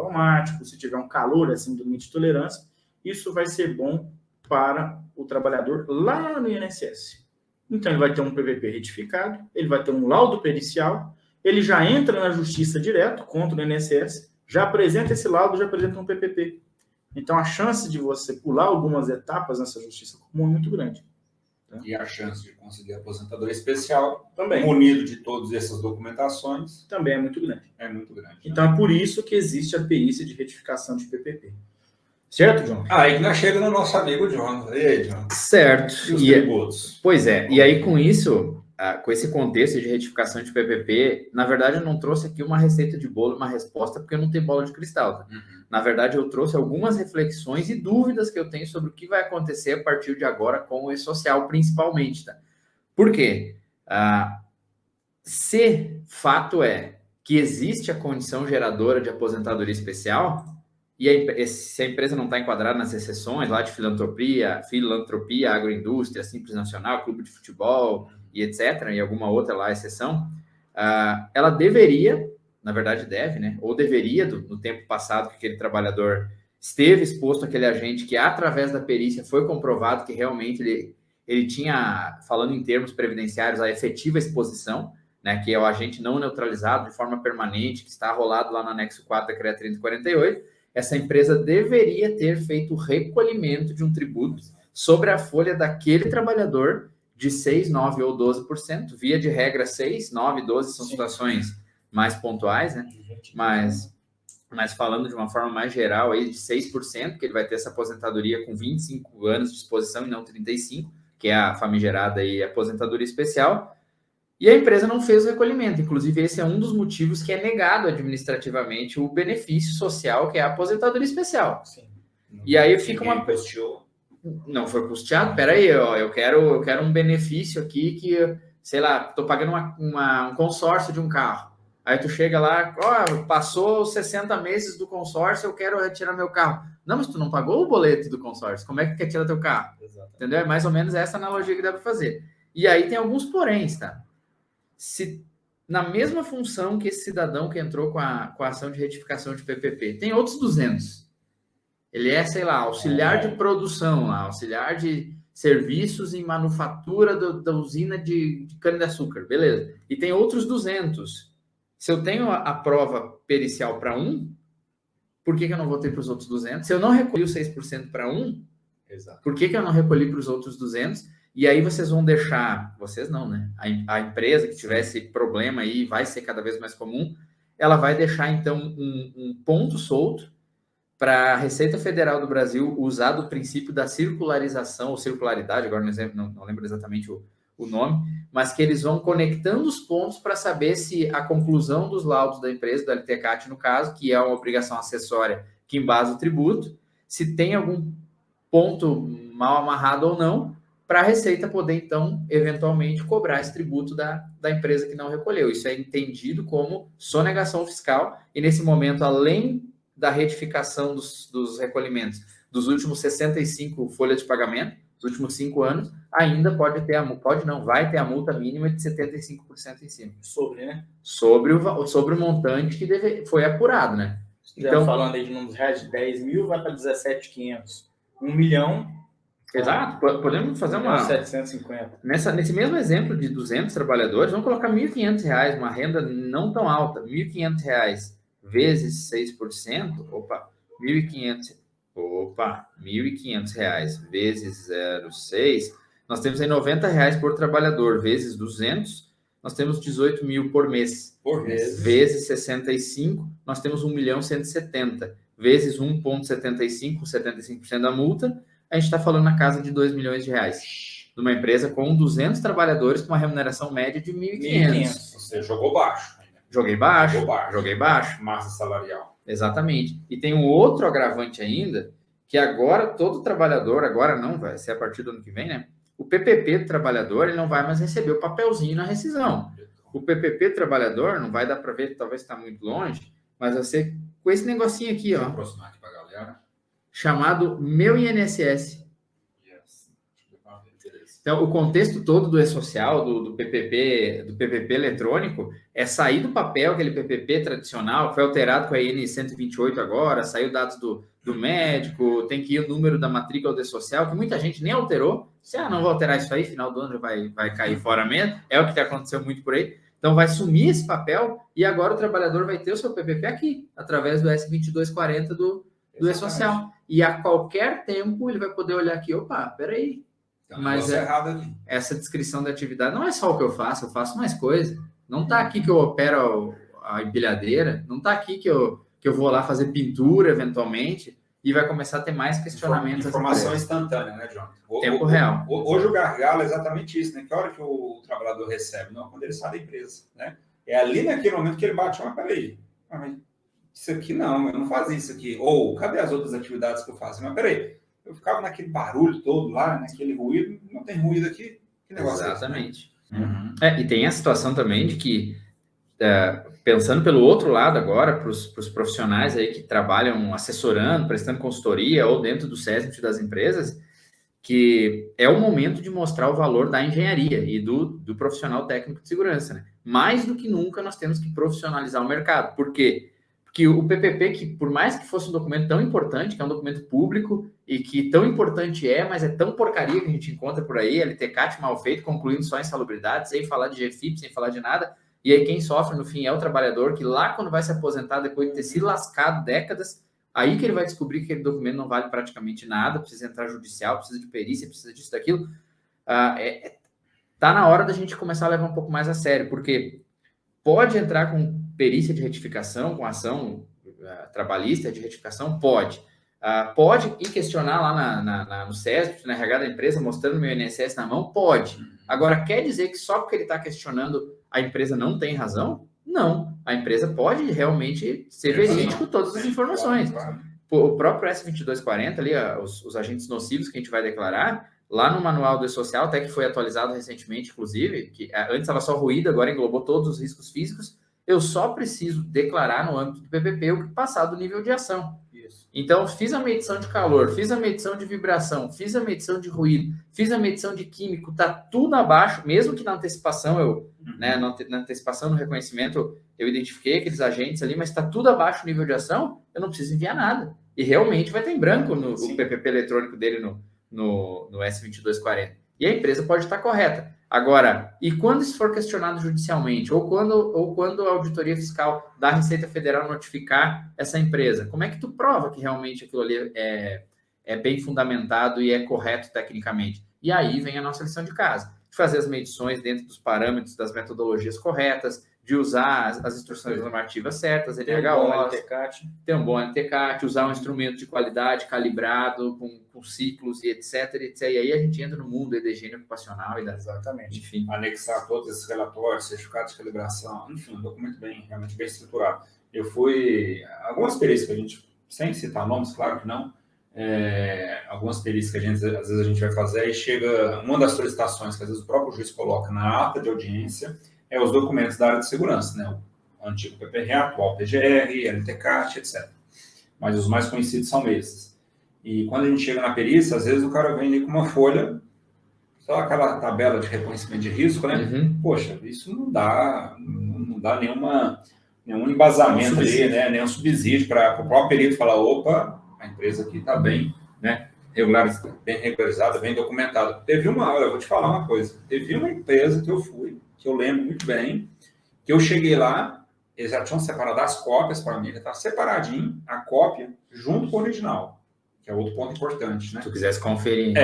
automático, se tiver um calor acima do limite de tolerância, isso vai ser bom para o trabalhador lá no INSS. Então, ele vai ter um PVP retificado, ele vai ter um laudo pericial, ele já entra na justiça direto contra o INSS, já apresenta esse laudo, já apresenta um PPP. Então, a chance de você pular algumas etapas nessa justiça comum é muito grande. Tá? E a chance de conseguir aposentadoria especial, também munido de todas essas documentações, também é muito grande. É muito grande. Né? Então, é por isso que existe a perícia de retificação de PPP. Certo, John? Aí que nós chega no nosso amigo John. E aí, John? Certo. E os tributos? Pois é. E aí, com isso, com esse contexto de retificação de PPP, na verdade, eu não trouxe aqui uma receita de bolo, uma resposta, porque eu não tenho bola de cristal. Tá? Na verdade, eu trouxe algumas reflexões e dúvidas que eu tenho sobre o que vai acontecer a partir de agora com o E-Social, principalmente. Tá? Por quê? Se fato é que existe a condição geradora de aposentadoria especial, e se a empresa não está enquadrada nas exceções lá de filantropia, agroindústria, Simples Nacional, clube de futebol e etc., e alguma outra lá exceção, ela deveria, na verdade deve, né? Ou deveria, no tempo passado que aquele trabalhador esteve exposto àquele agente que, através da perícia, foi comprovado que realmente ele tinha, falando em termos previdenciários, a efetiva exposição, né, que é o agente não neutralizado de forma permanente, que está rolado lá no anexo 4 da CREA 3048, essa empresa deveria ter feito o recolhimento de um tributo sobre a folha daquele trabalhador de 6, 9 ou 12%, via de regra 6, 9, 12 são situações mais pontuais, né? Mas falando de uma forma mais geral, aí de 6%, que ele vai ter essa aposentadoria com 25 anos de exposição e não 35, que é a famigerada aí, aposentadoria especial. E a empresa não fez o recolhimento. Inclusive, esse é um dos motivos que é negado administrativamente o benefício social, que é a aposentadoria especial. Sim. E aí fica uma... Custeou. Não foi custeado? Peraí, ó, eu quero um benefício aqui que, sei lá, estou pagando um consórcio de um carro. Aí tu chega lá, ó, passou 60 meses do consórcio, eu quero retirar meu carro. Não, mas tu não pagou o boleto do consórcio. Como é que quer tirar teu carro? Exatamente. Entendeu? É mais ou menos essa analogia que dá para fazer. E aí tem alguns poréns, tá? Se na mesma função que esse cidadão que entrou com a ação de retificação de PPP, tem outros 200. Ele é, sei lá, auxiliar de produção, auxiliar de serviços em manufatura da usina de cana-de-açúcar, beleza. E tem outros 200. Se eu tenho a prova pericial para um, por que eu não vou ter para os outros 200? Se eu não recolhi os 6% para um, exato, por que eu não recolhi para os outros 200? E aí vocês vão deixar, vocês não, né? A empresa que tivesse problema aí, vai ser cada vez mais comum, ela vai deixar, então, um ponto solto para a Receita Federal do Brasil usar do princípio da circularização, ou circularidade, agora não lembro exatamente o nome, mas que eles vão conectando os pontos para saber se a conclusão dos laudos da empresa, do LTCAT no caso, que é uma obrigação acessória que embasa o tributo, se tem algum ponto mal amarrado ou não, para a Receita poder, então, eventualmente, cobrar esse tributo da empresa que não recolheu. Isso é entendido como sonegação fiscal, e nesse momento, além da retificação dos recolhimentos dos últimos 65 folhas de pagamento, dos últimos 5 anos, ainda vai ter a multa mínima de 75% em cima. Sobre o montante que foi apurado, né? Então, falando aí de números reais de 10 mil, vai para 17.500. 1 milhão... Exato, podemos fazer uma... 750. Nesse mesmo exemplo de 200 trabalhadores, vamos colocar R$ 1.500, uma renda não tão alta, R$ 1.500 vezes 6%, R$ 1.500 vezes 0,6, nós temos aí R$ 90 por trabalhador, vezes 200, nós temos 18 mil por mês. Vezes 65, nós temos 1.170.000, vezes 1,75, 75% da multa, a gente está falando na casa de R$ 2 milhões, de uma empresa com 200 trabalhadores com uma remuneração média de 1.500. Você jogou baixo. Joguei baixo. Massa salarial. Exatamente. E tem um outro agravante ainda, que agora todo trabalhador, agora não, vai ser a partir do ano que vem, né? O PPP do trabalhador, ele não vai mais receber o papelzinho na rescisão. O PPP do trabalhador, não vai dar para ver, talvez está muito longe, mas você, com esse negocinho aqui, ó. Vou aproximar aqui para a galera. Chamado Meu INSS. Yes. Então, o contexto todo do e-social, do PPP eletrônico, é sair do papel, aquele PPP tradicional, que foi alterado com a IN 128 agora, saiu dados do médico, tem que ir o número da matrícula do e-social, que muita gente nem alterou. Se não vou alterar isso aí, final do ano já vai cair fora mesmo, é o que aconteceu muito por aí. Então, vai sumir esse papel e agora o trabalhador vai ter o seu PPP aqui, através do S2240 do e-social. E a qualquer tempo ele vai poder olhar aqui, opa, peraí, mas essa descrição da atividade não é só o que eu faço mais coisa. Não está aqui que eu opero a empilhadeira, não está aqui que eu vou lá fazer pintura eventualmente, e vai começar a ter mais questionamentos. Informação instantânea, né, John? Tempo real. Hoje o gargalo é exatamente isso, né? Que hora que o trabalhador recebe? Não, quando ele sai da empresa, né? É ali naquele momento que ele bate, mas peraí, isso aqui não, eu não fazia isso aqui. Ou, cadê as outras atividades que eu faço? Mas peraí, eu ficava naquele barulho todo lá, naquele ruído, não tem ruído aqui? Que negócio exatamente. É esse, né? E tem a situação também de que, pensando pelo outro lado agora, para os profissionais aí que trabalham assessorando, prestando consultoria ou dentro do SESMIT das empresas, que é o momento de mostrar o valor da engenharia e do profissional técnico de segurança, né? Mais do que nunca nós temos que profissionalizar o mercado. Por quê? Porque o PPP, que por mais que fosse um documento tão importante, que é um documento público e que tão importante mas é tão porcaria que a gente encontra por aí, LTCAT mal feito, concluindo só insalubridade, sem falar de GFIP, sem falar de nada. E aí quem sofre no fim é o trabalhador, que lá quando vai se aposentar, depois de ter se lascado décadas, aí que ele vai descobrir que aquele documento não vale praticamente nada, precisa entrar judicial, precisa de perícia, precisa disso, daquilo. Tá na hora da gente começar a levar um pouco mais a sério, porque pode entrar com perícia de retificação, com ação trabalhista de retificação, pode. Pode ir questionar lá no SESP, na RH da empresa, mostrando meu INSS na mão? Pode. Agora, quer dizer que só porque ele está questionando a empresa não tem razão? Não. A empresa pode realmente ser verídico todas as informações. O próprio S2240, ali, os agentes nocivos que a gente vai declarar, lá no manual do E-Social, até que foi atualizado recentemente, inclusive, que antes estava só ruído, agora englobou todos os riscos físicos, eu só preciso declarar no âmbito do PPP o que passar do nível de ação. Isso. Então, fiz a medição de calor, fiz a medição de vibração, fiz a medição de ruído, fiz a medição de químico, tá tudo abaixo, mesmo que na antecipação, na antecipação, no reconhecimento, eu identifiquei aqueles agentes ali, mas está tudo abaixo do nível de ação, eu não preciso enviar nada. E realmente vai estar em branco o PPP eletrônico dele no S2240. E a empresa pode estar correta. Agora, e quando isso for questionado judicialmente, ou quando a auditoria fiscal da Receita Federal notificar essa empresa, como é que tu prova que realmente aquilo ali é bem fundamentado e é correto tecnicamente? E aí vem a nossa lição de casa, de fazer as medições dentro dos parâmetros, das metodologias corretas, de usar as instruções normativas certas, ter um bom LTCAT, usar um instrumento de qualidade calibrado, com ciclos e etc. E aí a gente entra no mundo da higiene ocupacional e exatamente. Enfim. Anexar todos esses relatórios, certificados de calibração, enfim, um documento realmente bem estruturado. Eu fui... Algumas perícias que a gente, sem citar nomes, claro que não, algumas perícias que às vezes a gente vai fazer e chega... Uma das solicitações que às vezes o próprio juiz coloca na ata de audiência é os documentos da área de segurança, né? O antigo PPRA, atual PGR, LTCAT, etc. Mas os mais conhecidos são esses. E quando a gente chega na perícia, às vezes o cara vem ali com uma folha, só aquela tabela de reconhecimento de risco, né? Uhum. Poxa, isso não dá nenhum embasamento ali, né? Nenhum subsídio para o próprio perito falar, opa, a empresa aqui está bem, né? Bem regularizada, bem documentada. Eu vou te falar uma coisa, teve uma empresa que eu fui, que eu lembro muito bem, que eu cheguei lá, eles já tinham separado as cópias para mim, já estava separadinho a cópia junto com o original, que é outro ponto importante, né? Se tu quisesse conferir.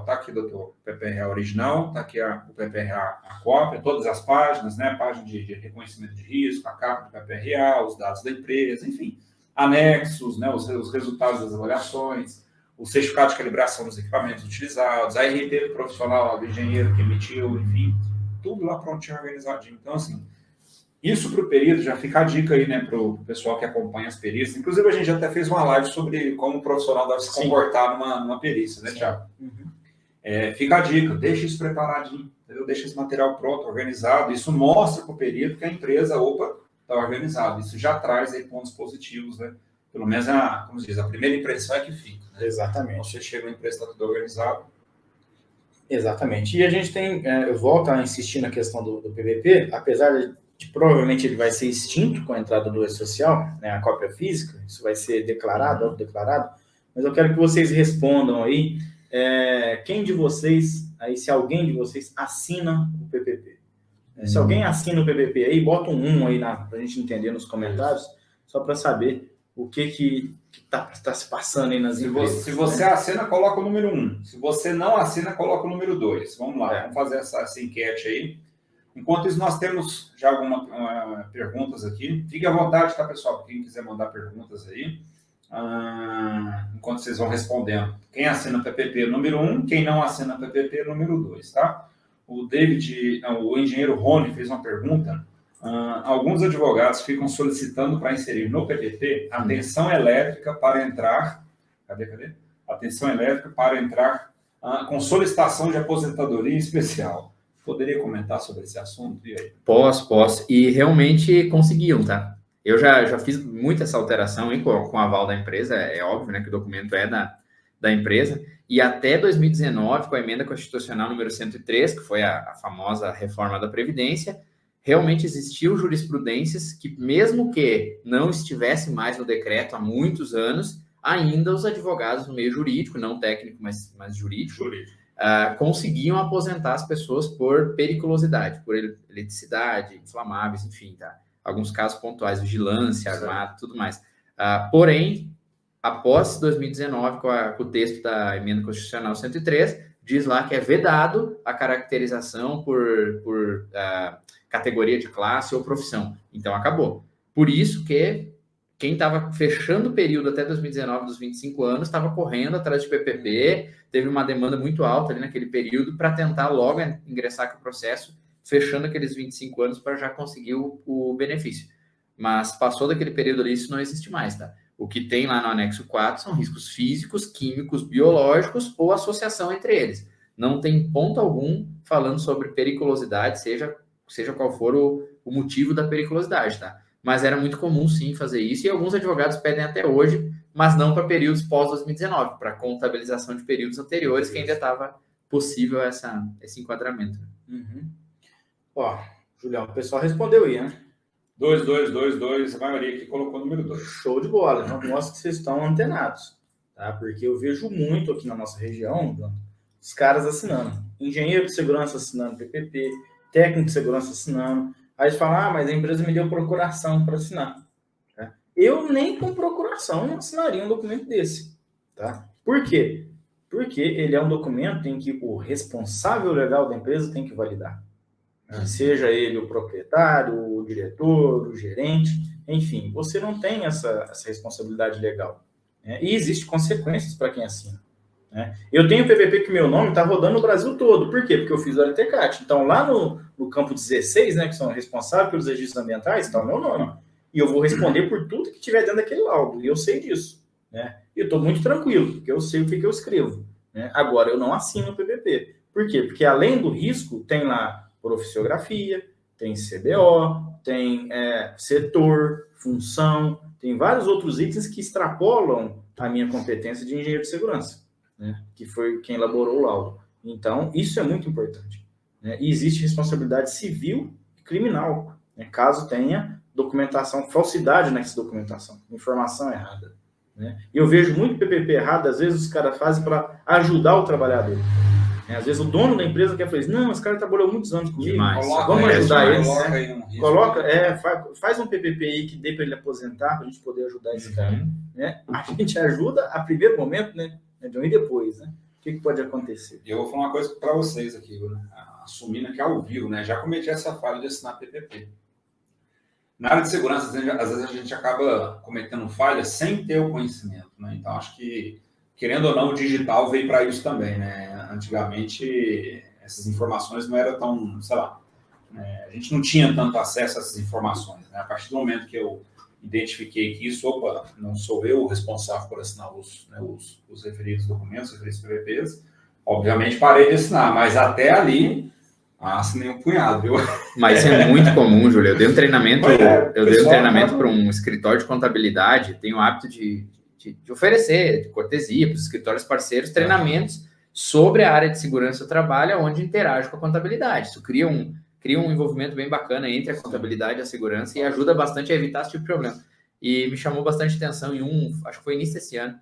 Tá aqui, doutor, o PPRA original, tá aqui o PPRA, a cópia, todas as páginas, né? Página de reconhecimento de risco, a capa do PPRA, os dados da empresa, enfim, anexos, né? Os resultados das avaliações, o certificado de calibração dos equipamentos utilizados, a RT do profissional, do engenheiro que emitiu, enfim, tudo lá prontinho, organizadinho. Então, assim, isso para o perito já fica a dica aí, né, para o pessoal que acompanha as perícias. Inclusive, a gente até fez uma live sobre como o profissional deve se comportar numa perícia, né, Thiago? Uhum. Fica a dica, deixa isso preparadinho, entendeu? Deixa esse material pronto, organizado. Isso mostra para o perito que a empresa, está organizada. Isso já traz aí pontos positivos, né? Pelo menos, como se diz, a primeira impressão é que fica. Né? Exatamente. Você chega na empresa, está tudo organizado, Exatamente. E a gente tem, eu volto a insistir na questão do PVP, apesar de provavelmente ele vai ser extinto com a entrada do E-Social, né, a cópia física, isso vai ser declarado, autodeclarado, mas eu quero que vocês respondam aí, quem de vocês, aí se alguém de vocês assina o PPP. Se alguém assina o PPP aí, bota um 1 aí para a gente entender nos comentários, só para saber o que tá se passando aí nas empresas. Se você assina, coloca o número 1. Se você não assina, coloca o número 2. Vamos lá, vamos fazer essa enquete aí. Enquanto isso, nós temos já algumas perguntas aqui. Fique à vontade, tá, pessoal? Quem quiser mandar perguntas aí. Enquanto vocês vão respondendo. Quem assina PPP, número 1. Quem não assina PPP, número 2, tá? O engenheiro Rony fez uma pergunta. Alguns advogados ficam solicitando para inserir no PPP atenção elétrica para entrar... Cadê? Atenção elétrica para entrar com solicitação de aposentadoria especial. Poderia comentar sobre esse assunto? E aí? Posso. E realmente conseguiam, tá? Eu já fiz muito essa alteração hein, com o aval da empresa. É óbvio, né, que o documento é da empresa. E até 2019, com a emenda constitucional número 103, que foi a famosa reforma da Previdência, realmente existiu jurisprudências que, mesmo que não estivesse mais no decreto há muitos anos, ainda os advogados no meio jurídico, não técnico, mas jurídico, conseguiam aposentar as pessoas por periculosidade, por eletricidade, inflamáveis, enfim, tá? Alguns casos pontuais, vigilância, armado, tudo mais. Porém, após 2019, com o texto da emenda constitucional 103, diz lá que é vedado a caracterização por categoria de classe ou profissão. Então, acabou. Por isso que quem estava fechando o período até 2019, dos 25 anos, estava correndo atrás de PPP, teve uma demanda muito alta ali naquele período para tentar logo ingressar com o processo, fechando aqueles 25 anos para já conseguir o benefício. Mas passou daquele período ali, isso não existe mais, tá? O que tem lá no anexo 4 são riscos físicos, químicos, biológicos ou associação entre eles. Não tem ponto algum falando sobre periculosidade, seja qual for o motivo da periculosidade, tá? Mas era muito comum, sim, fazer isso, e alguns advogados pedem até hoje, mas não para períodos pós-2019, para contabilização de períodos anteriores, que ainda estava possível esse enquadramento. Uhum. Ó, Julião, o pessoal respondeu aí, né? 2, a maioria aqui colocou o número 2. Show de bola, então mostra que vocês estão antenados, tá? Porque eu vejo muito aqui na nossa região, os caras assinando. Engenheiro de segurança assinando PPP, técnico de segurança assinando. Aí eles falam, mas a empresa me deu procuração para assinar. Tá? Eu nem com procuração não assinaria um documento desse. Tá? Por quê? Porque ele é um documento em que o responsável legal da empresa tem que validar. Seja ele o proprietário, o diretor, o gerente, enfim, você não tem essa responsabilidade legal. Né? E existem consequências para quem assina. Né? Eu tenho PPP que meu nome está rodando no Brasil todo. Por quê? Porque eu fiz o LTCAT. Então, lá no campo 16, né, que são responsáveis pelos registros ambientais, está o meu nome. E eu vou responder por tudo que tiver dentro daquele laudo. E eu sei disso. Né? E eu estou muito tranquilo, porque eu sei o que eu escrevo. Né? Agora, eu não assino o PPP. Por quê? Porque, além do risco, tem lá proficiografia, tem CBO, tem setor, função, tem vários outros itens que extrapolam a minha competência de engenheiro de segurança, né? Que foi quem elaborou o laudo. Então, isso é muito importante. Né? E existe responsabilidade civil e criminal, né? Caso tenha documentação, falsidade nessa documentação, informação errada. Né? E eu vejo muito PPP errado, às vezes os caras fazem para ajudar o trabalhador. Às vezes o dono da empresa quer falar, não, esse cara trabalhou muitos anos comigo, vamos ajudar ele. Faz um PPP aí que dê para ele aposentar, para a gente poder ajudar esse cara. Né? A gente ajuda a primeiro momento, né? E depois, né? O que pode acontecer? Eu vou falar uma coisa para vocês aqui, né? Assumindo que é ao vivo, né? Já cometi essa falha de assinar PPP. Na área de segurança, às vezes a gente acaba cometendo falhas sem ter o conhecimento, né? Então, acho que, querendo ou não, o digital veio para isso também, né? Antigamente, essas informações não eram tão, sei lá, a gente não tinha tanto acesso a essas informações, né? A partir do momento que eu identifiquei que isso, não sou eu o responsável por assinar os referidos documentos, os referidos PVPs, obviamente parei de assinar, mas até ali, assinei um punhado, viu? Mas é muito comum, Júlio. Eu dei um treinamento, para um escritório de contabilidade, tenho o hábito de oferecer, de cortesia para os escritórios parceiros, treinamentos sobre a área de segurança do trabalho, onde interage com a contabilidade. Isso cria um envolvimento bem bacana entre a contabilidade e a segurança e ajuda bastante a evitar esse tipo de problema. E me chamou bastante atenção acho que foi início desse ano,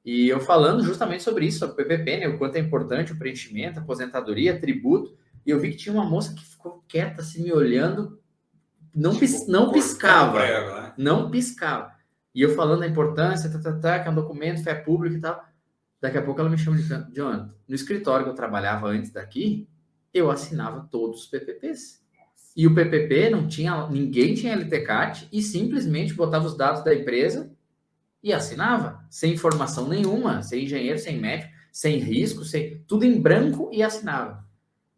e eu falando justamente sobre isso, sobre o PPP, né, o quanto é importante o preenchimento, aposentadoria, tributo, e eu vi que tinha uma moça que ficou quieta, assim, me olhando, não piscava, né? Não piscava. E eu falando da importância, que é um documento, fé pública e tal. Daqui a pouco ela me chama de canto. Jonathan, no escritório que eu trabalhava antes daqui, eu assinava todos os PPPs. E o PPP ninguém tinha LTCAT e simplesmente botava os dados da empresa e assinava, sem informação nenhuma, sem engenheiro, sem médico, sem risco, tudo em branco e assinava.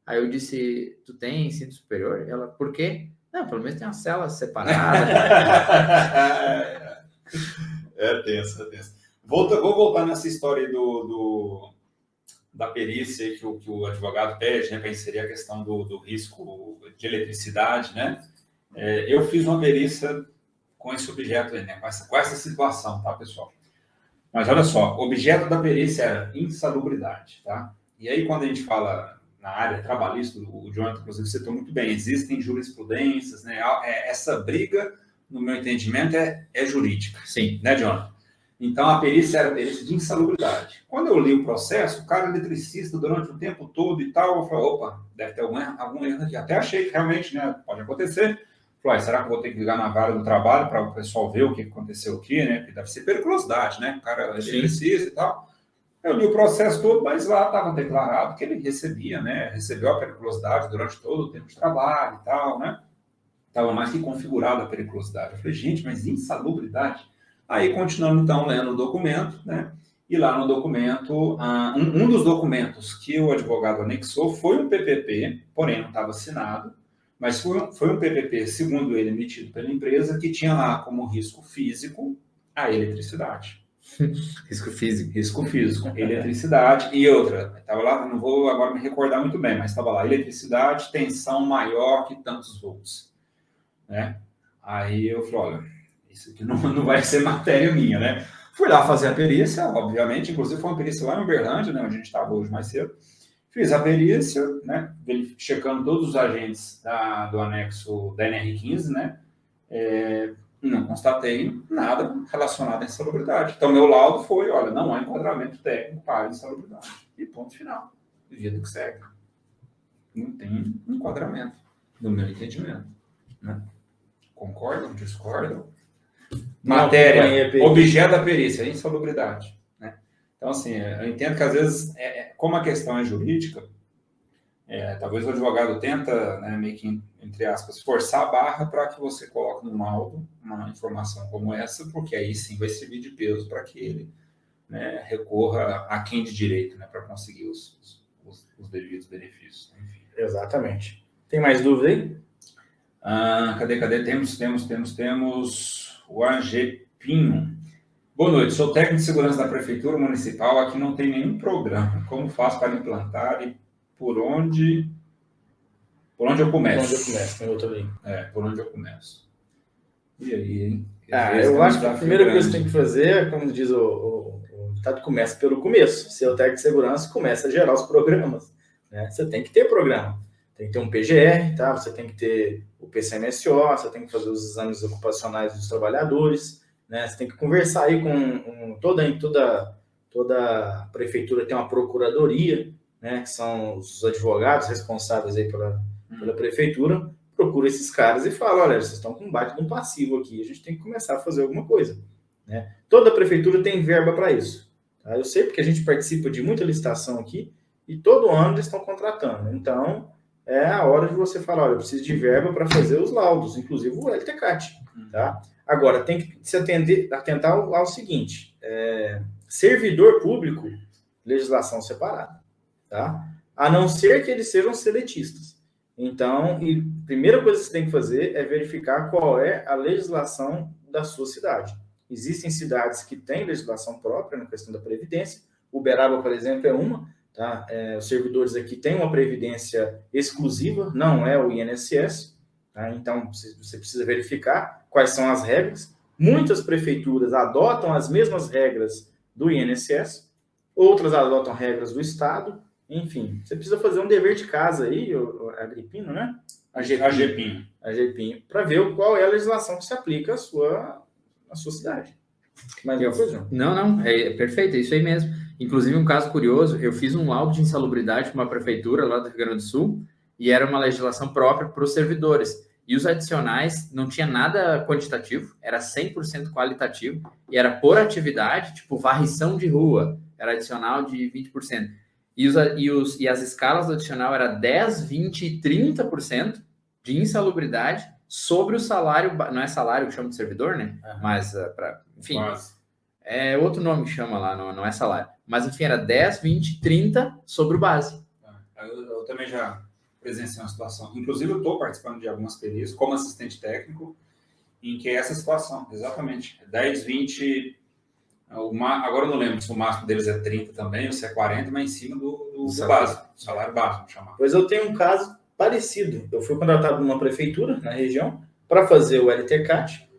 Aí eu disse, tu tem ensino superior? Ela, por quê? Não, pelo menos tem uma cela separada. É tenso. Vou voltar nessa história aí da perícia que o advogado pede, né, para inserir a questão do risco de eletricidade, né? Eu fiz uma perícia com esse objeto aí, né, com essa situação, tá, pessoal? Mas olha só, o objeto da perícia era insalubridade, tá? E aí, quando a gente fala na área trabalhista, o Jonathan, inclusive, citou muito bem, existem jurisprudências, né? Essa briga, no meu entendimento, é jurídica. Sim. Né, Jonathan? Então, a perícia era a perícia de insalubridade. Quando eu li o processo, o cara eletricista, durante o tempo todo e tal, eu falei, opa, deve ter algum erro aqui. Até achei que realmente, né, pode acontecer. Falei, será que eu vou ter que ligar na vara do trabalho para o pessoal ver o que aconteceu aqui, né? Porque deve ser periculosidade, né? O cara eletricista e tal. Eu li o processo todo, mas lá estava declarado que ele recebeu a periculosidade durante todo o tempo de trabalho e tal, né? Estava mais que configurada a periculosidade. Eu falei, gente, mas insalubridade? Aí, continuando, então, lendo o documento, né? E lá no documento, um dos documentos que o advogado anexou foi um PPP, porém não estava assinado, mas foi um PPP, segundo ele, emitido pela empresa, que tinha lá como risco físico a eletricidade. Risco físico. Risco físico, eletricidade e outra. Estava lá, não vou agora me recordar muito bem, mas estava lá, eletricidade, tensão maior que tantos volts. Né? Aí eu falei, olha, isso aqui não vai ser matéria minha, né? Fui lá fazer a perícia, obviamente, inclusive foi uma perícia lá em Uberlândia, né, onde a gente estava hoje mais cedo. Fiz a perícia, né, checando todos os agentes do anexo da NR15, né? Não constatei nada relacionado à insalubridade. Então, meu laudo foi, olha, não há enquadramento técnico para insalubridade. E ponto final. Vida que segue. Não tem enquadramento, no meu entendimento. Né? Concordam? Discordam? Matéria, objeto da perícia, insalubridade. Né? Então, assim, eu entendo que às vezes, como a questão é jurídica, talvez o advogado tenta, né, meio que, entre aspas, forçar a barra para que você coloque no laudo uma informação como essa, porque aí sim vai servir de peso para que ele, né, recorra a quem de direito, né, para conseguir os devidos benefícios. Enfim. Exatamente. Tem mais dúvida aí? Cadê? Temos o AG Pinho. Boa noite, sou técnico de segurança da Prefeitura Municipal, aqui não tem nenhum programa. Como faço para implantar e por onde eu começo? Por onde eu começo, tem outro aí. Por onde eu começo. E aí, hein? Eu acho que a primeira coisa que você tem que fazer, como diz o ditado, começa pelo começo. Se é o técnico de segurança, começa a gerar os programas. Né? Você tem que ter programa. Tem que ter um PGR, tá? Você tem que ter o PCMSO, você tem que fazer os exames ocupacionais dos trabalhadores, né? Você tem que conversar aí com toda a prefeitura tem uma procuradoria, né? Que são os advogados responsáveis aí pela prefeitura. Procura esses caras e fala, olha, vocês estão com um baita de um passivo aqui, a gente tem que começar a fazer alguma coisa. Né? Toda prefeitura tem verba para isso. Tá? Eu sei porque a gente participa de muita licitação aqui e todo ano eles estão contratando. Então, é a hora de você falar, olha, eu preciso de verba para fazer os laudos, inclusive o LTCAT. Tá? Agora, tem que se atentar ao seguinte, servidor público, legislação separada. Tá? A não ser que eles sejam seletistas. Então, a primeira coisa que você tem que fazer é verificar qual é a legislação da sua cidade. Existem cidades que têm legislação própria na questão da previdência. Uberaba, por exemplo, é uma. Tá? Os servidores aqui têm uma previdência exclusiva, não é o INSS. Tá? Então, você precisa verificar quais são as regras. Muitas prefeituras adotam as mesmas regras do INSS. outras adotam regras do Estado, enfim. Você precisa fazer um dever de casa aí, a Agripino, né? A GEPIN, para ver qual é a legislação que se aplica à sua cidade. Mas não, é perfeito, é isso aí mesmo. Inclusive, um caso curioso, eu fiz um laudo de insalubridade para uma prefeitura lá do Rio Grande do Sul e era uma legislação própria para os servidores. E os adicionais não tinha nada quantitativo, era 100% qualitativo e era por atividade, tipo varrição de rua, era adicional de 20%. E as escalas do adicional era 10, 20 e 30% de insalubridade sobre o salário, não é salário que chama de servidor, né? Mas, enfim, é outro nome que chama lá, não é salário. Mas, enfim, era 10, 20, 30 sobre o base. Eu também já presenciei uma situação. Inclusive, eu estou participando de algumas perícias como assistente técnico, em que é essa situação, exatamente. 10, 20... Agora eu não lembro se o máximo deles é 30 também, ou se é 40, mas em cima do básico, salário básico, vamos chamar. Pois eu tenho um caso parecido. Eu fui contratado numa prefeitura, na região, para fazer o LTCAT,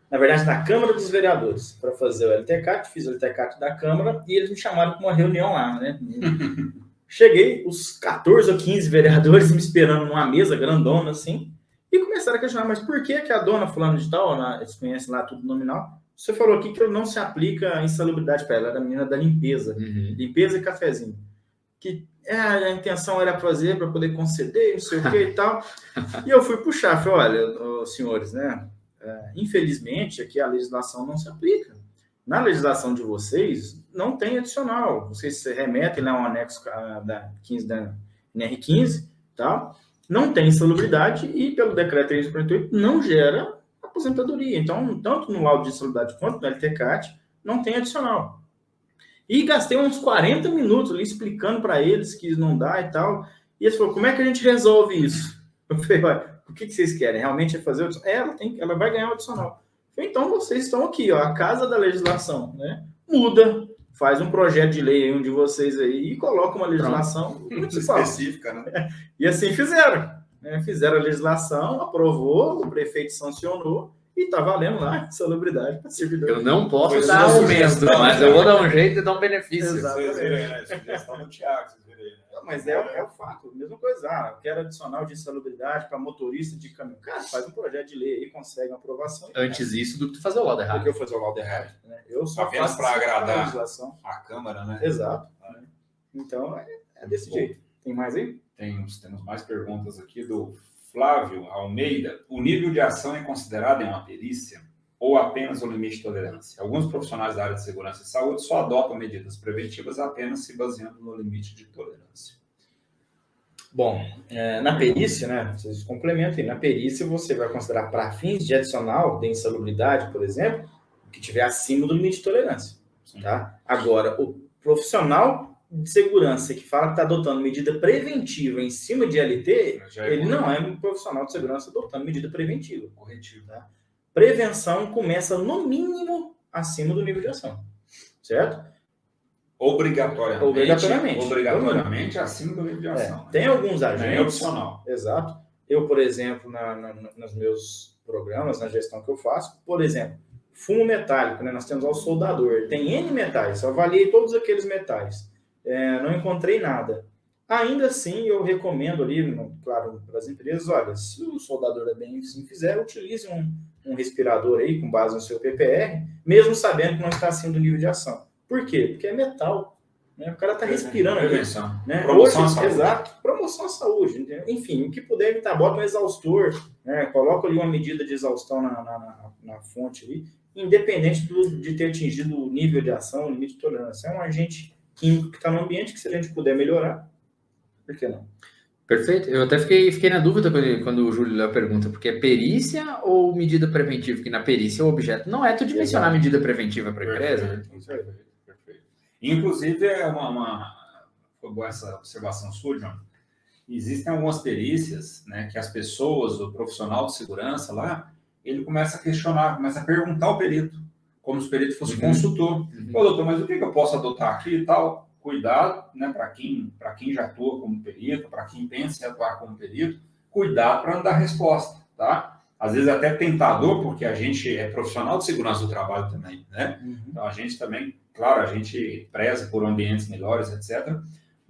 na verdade, na Câmara dos Vereadores, para fazer o LTCAT, fiz o LTCAT da Câmara, e eles me chamaram para uma reunião lá, né? Cheguei, os 14 ou 15 vereadores me esperando numa mesa grandona, assim, e começaram a questionar, mas por que a dona fulano de tal, eles conhecem lá tudo nominal, você falou aqui que não se aplica a insalubridade para ela, era a menina da limpeza, limpeza e cafezinho. Que a intenção era fazer para poder conceder, não sei o que e tal. E eu fui puxar, falei, olha, senhores, né? Infelizmente, aqui a legislação não se aplica. Na legislação de vocês, não tem adicional. Vocês se remetem lá ao anexo da NR15, tá? Não tem insalubridade e, pelo decreto 348, não gera aposentadoria. Então, tanto no laudo de insalubridade quanto no LTCAT, não tem adicional. E gastei uns 40 minutos ali explicando para eles que não dá e tal. E eles falaram, como é que a gente resolve isso? Eu falei, olha, o que vocês querem? Realmente é fazer o adicional? Ela vai ganhar o adicional. Eu falei, então vocês estão aqui, ó, a casa da legislação, né? Muda, faz um projeto de lei aí, um de vocês aí, e coloca uma legislação específica, né? E assim fizeram. Né? Fizeram a legislação, aprovou, o prefeito sancionou, e está valendo lá a insalubridade para servidor. Eu não posso dar aumento, mas eu vou dar um jeito e dar um benefício. Exatamente. Vocês viram, né? Sugestão do Thiago, vocês viram aí, né? Mas é o fato, mesma coisa. Eu quero adicional de insalubridade para motorista de caminhão. Cara, faz um projeto de lei aí, consegue uma aprovação. Antes isso do que tu fazer o laudo errado. Do que eu fazer o laudo errado. Né? Eu só apenas faço para agradar a legislação. A Câmara, né? Exato. Então, é desse jeito. Tem mais aí? Temos mais perguntas aqui do Flávio Almeida. O nível de ação é considerado em uma perícia ou apenas o limite de tolerância? Alguns profissionais da área de segurança e saúde só adotam medidas preventivas apenas se baseando no limite de tolerância. Bom, na perícia, né, vocês complementem, na perícia você vai considerar para fins de adicional de insalubridade, por exemplo, que tiver acima do limite de tolerância. Tá? Agora, o profissional de segurança que fala que está adotando medida preventiva em cima de LT, ele não é um profissional de segurança adotando medida preventiva. Corretivo. Tá? Prevenção começa no mínimo acima do nível de ação, certo? Obrigatoriamente acima do nível de ação. Tem alguns agentes. É opcional. Exato. Eu, por exemplo, nos meus programas, na gestão que eu faço, por exemplo, fumo metálico, né? Nós temos o soldador, tem N metais, eu avaliei todos aqueles metais, não encontrei nada. Ainda assim, eu recomendo ali, claro, para as empresas, olha, se o soldador bem assim fizer, utilize um respirador aí com base no seu PPR, mesmo sabendo que não está acima do nível de ação. Por quê? Porque é metal. Né? O cara está respirando. Prevenção. Né? Promoção à saúde. saúde. Exato. Promoção à saúde. Entendeu? Enfim, o que puder evitar, bota um exaustor, né? Coloca ali uma medida de exaustão na fonte ali, independente de ter atingido o nível de ação, o limite de tolerância. É um agente químico que está no ambiente que, se a gente puder melhorar, por que não? Perfeito. Eu até fiquei na dúvida quando o Júlio leu a pergunta, porque é perícia ou medida preventiva? Porque na perícia o objeto não é tu dimensionar medida preventiva para a empresa. Perfeito. Inclusive, foi boa essa observação sua, John. Existem algumas perícias, né, que as pessoas, o profissional de segurança lá, ele começa a questionar, começa a perguntar ao perito, como se o perito fosse consultor. Pô, doutor, mas o que eu posso adotar aqui e tal? Cuidado, né, para quem já atua como perito, para quem pensa em atuar como perito, cuidado para não dar resposta, tá? às vezes até tentador, porque a gente é profissional de segurança do trabalho também, né? Então, a gente também, claro, a gente preza por ambientes melhores, etc.,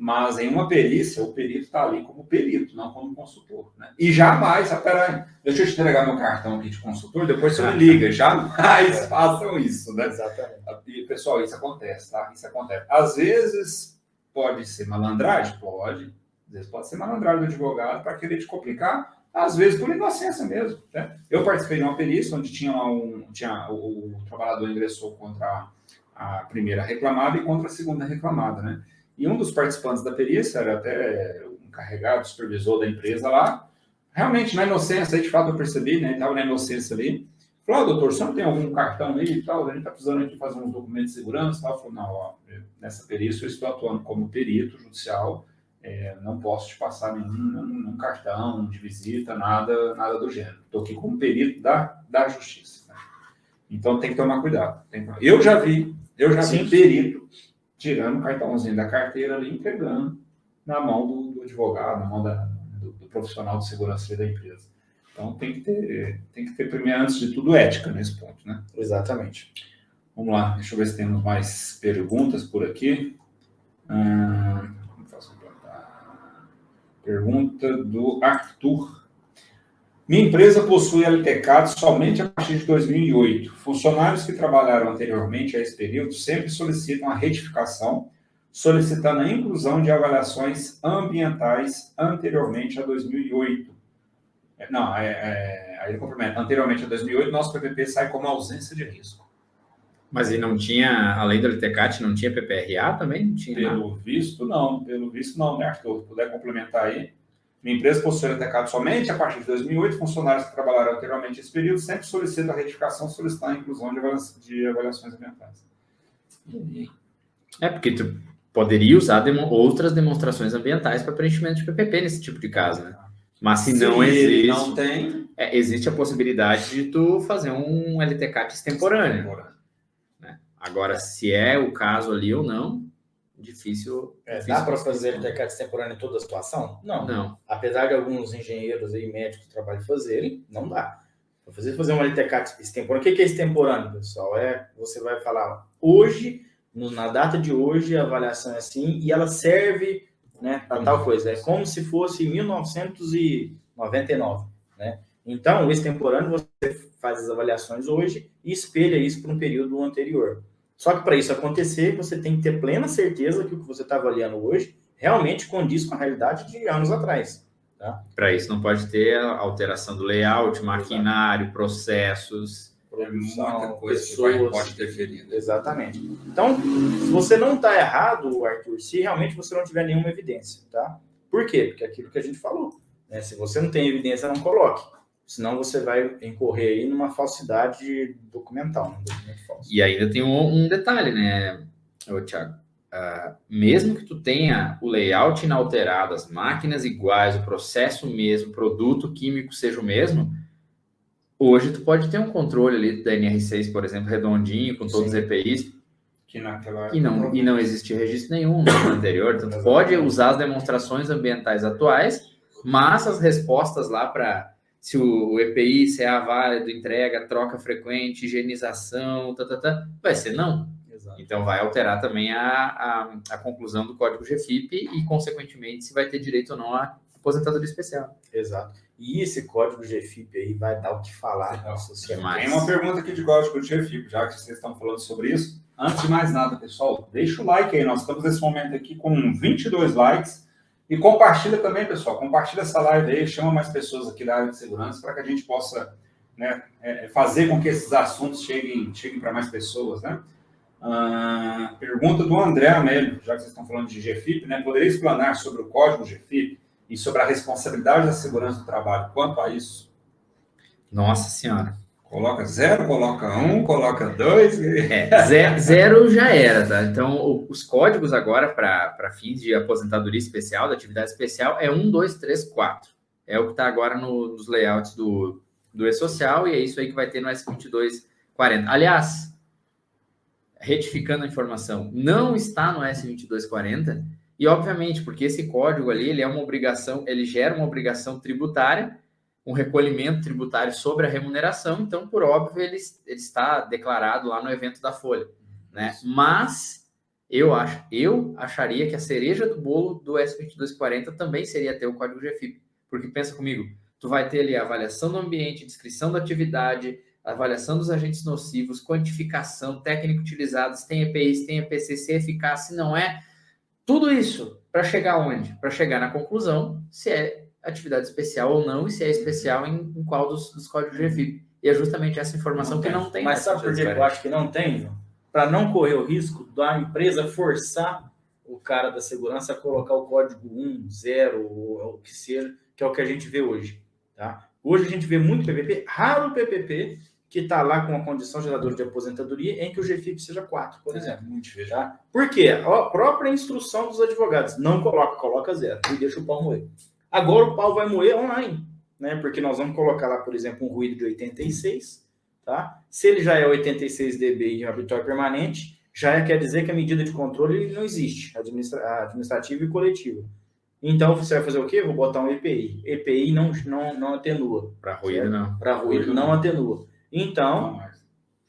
mas em uma perícia, o perito está ali como perito, não como consultor, né? E jamais, peraí, deixa eu te entregar meu cartão aqui de consultor, depois você me liga, jamais façam isso, né? Exatamente. E, pessoal, isso acontece, tá? Isso acontece. Às vezes pode ser malandragem? Pode. Às vezes pode ser malandragem do advogado para querer te complicar, às vezes por inocência mesmo, né? Eu participei de uma perícia onde o trabalhador ingressou contra a primeira reclamada e contra a segunda reclamada, né? E um dos participantes da perícia era até um encarregado, supervisor da empresa lá, realmente na inocência, aí de fato eu percebi, né? Estava na inocência ali. Falou, doutor, você não tem algum cartão aí e tal? A gente está precisando aqui fazer uns documentos de segurança e tal. Falou, não, ó, nessa perícia eu estou atuando como perito judicial, não posso te passar nenhum cartão de visita, nada do gênero. Estou aqui como perito da justiça. Né? Então tem que tomar cuidado. Eu já vi perito tirando o cartãozinho da carteira ali, entregando na mão do advogado, na mão do profissional de segurança da empresa. Então tem que ter primeiro, antes de tudo, ética nesse ponto, né? Exatamente. Vamos lá, deixa eu ver se temos mais perguntas por aqui. Pergunta do Arthur. Minha empresa possui LTCAD somente a partir de 2008. Funcionários que trabalharam anteriormente a esse período sempre solicitam a retificação, solicitando a inclusão de avaliações ambientais anteriormente a 2008. Não, aí ele complementa. Anteriormente a 2008, nosso PPP sai como ausência de risco. Mas e não tinha, além do LTCAT, não tinha PPRA também? Não tinha pelo visto, não, né, Arthur? Se puder complementar aí. Minha empresa possui LTCAT somente a partir de 2008. Funcionários que trabalharam anteriormente esse período sempre solicitam a retificação, solicitando a inclusão de avaliações ambientais. Porque tu poderia usar outras demonstrações ambientais para preenchimento de PPP nesse tipo de caso, né? Mas se não existe, não tem, existe a possibilidade de tu fazer um LTCAT extemporâneo. Né? Agora, se é o caso ali ou não, difícil. Dá para fazer LTCAT extemporâneo em toda a situação? Não. Apesar de alguns engenheiros e médicos de trabalho fazerem, não dá. Para fazer um LTCAT extemporâneo, o que é extemporâneo, pessoal? Você vai falar, hoje, na data de hoje, a avaliação é assim, e ela serve, né, para tal coisa. É como se fosse 1999, né? Então, o extemporâneo, você faz as avaliações hoje e espelha isso para um período anterior. Só que para isso acontecer, você tem que ter plena certeza que o que você está avaliando hoje realmente condiz com a realidade de anos atrás. Tá? Para isso não pode ter a alteração do layout, maquinário, processos, muita coisa pessoas, que pode interferir. Exatamente. Então, se você não está errado, Arthur, se realmente você não tiver nenhuma evidência, tá? Por quê? Porque é aquilo que a gente falou, né? Se você não tem evidência, não coloque. Senão você vai incorrer aí numa falsidade documental, um documento falso. E ainda tem um detalhe, né, Thiago? Mesmo que tu tenha o layout inalterado, as máquinas iguais, o processo mesmo, o produto químico seja o mesmo, hoje tu pode ter um controle ali da NR6, por exemplo, redondinho, com todos os EPIs, e não existe registro nenhum no anterior. Então tu pode usar as demonstrações ambientais atuais, mas as respostas lá para se o EPI, se é a válido, entrega, troca frequente, higienização, vai ser não. Exato. Então vai alterar também a conclusão do código GFIP e, consequentemente, se vai ter direito ou não à aposentadoria especial. Exato. E esse código GFIP aí vai dar o que falar na sociedade. Tem uma pergunta aqui de código de GFIP, já que vocês estão falando sobre isso. Antes de mais nada, pessoal, deixa o like aí. Nós estamos nesse momento aqui com 22 likes. E compartilha também, pessoal. Compartilha essa live aí, chama mais pessoas aqui da área de segurança para que a gente possa, né, fazer com que esses assuntos cheguem para mais pessoas, né? Pergunta do André Amélio, já que vocês estão falando de GFIP, né? Poderia explanar sobre o código GFIP e sobre a responsabilidade da segurança do trabalho quanto a isso? Nossa Senhora. Coloca 0, coloca 1, coloca 2. Zero já era, tá? Então, os códigos agora para fins de aposentadoria especial, da atividade especial, é 1, 2, 3, 4. É o que está agora nos layouts do E-Social e é isso aí que vai ter no S2240. Aliás, retificando a informação, não está no S2240 e, obviamente, porque esse código ali, ele é uma obrigação, ele gera uma obrigação tributária, um recolhimento tributário sobre a remuneração, então, por óbvio, ele está declarado lá no evento da folha, né? Mas eu acharia que a cereja do bolo do S2240 também seria ter o código GFIP, porque pensa comigo, tu vai ter ali a avaliação do ambiente, descrição da atividade, avaliação dos agentes nocivos, quantificação, técnica utilizada, se tem EPI, se tem EPC, se é eficaz, se não é, tudo isso para chegar onde? Para chegar na conclusão se é atividade especial ou não, e se é especial em qual dos códigos GFIP. E é justamente essa informação que não tem. Mas sabe por que eu acho que não tem? Para não correr o risco da empresa forçar o cara da segurança a colocar o código 1, 0, ou o que seja, que é o que a gente vê hoje. Tá? Hoje a gente vê muito PPP, raro PPP, que está lá com a condição geradora de aposentadoria em que o GFIP seja 4, por exemplo. Muito difícil. Tá? Por quê? A própria instrução dos advogados não coloca 0 e deixa o pau moer. Agora o pau vai moer online, né? Porque nós vamos colocar lá, por exemplo, um ruído de 86, tá? Se ele já é 86 dB e habitório permanente, já quer dizer que a medida de controle não existe, administrativa e coletiva. Então, você vai fazer o quê? Vou botar um EPI. EPI não atenua. Para ruído, não. Para ruído não atenua. Então,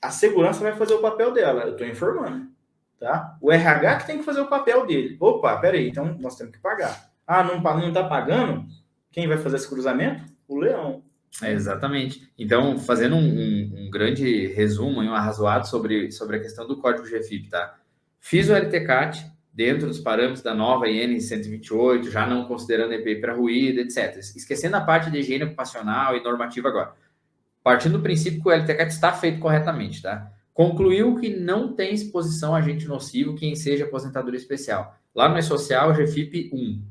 a segurança vai fazer o papel dela. Eu estou informando. Tá? O RH que tem que fazer o papel dele. Opa, peraí, então nós temos que pagar. Ah, não está pagando? Quem vai fazer esse cruzamento? O leão. Exatamente. Então, fazendo um grande resumo, um arrazoado sobre a questão do código GFIP, tá? Fiz o LTCAT dentro dos parâmetros da nova IN 128, já não considerando EPI para ruído, etc. Esquecendo a parte de higiene ocupacional e normativa agora. Partindo do princípio que o LTCAT está feito corretamente, tá? Concluiu que não tem exposição a agente nocivo quem seja aposentadoria especial. Lá no E-Social, GFIP 1.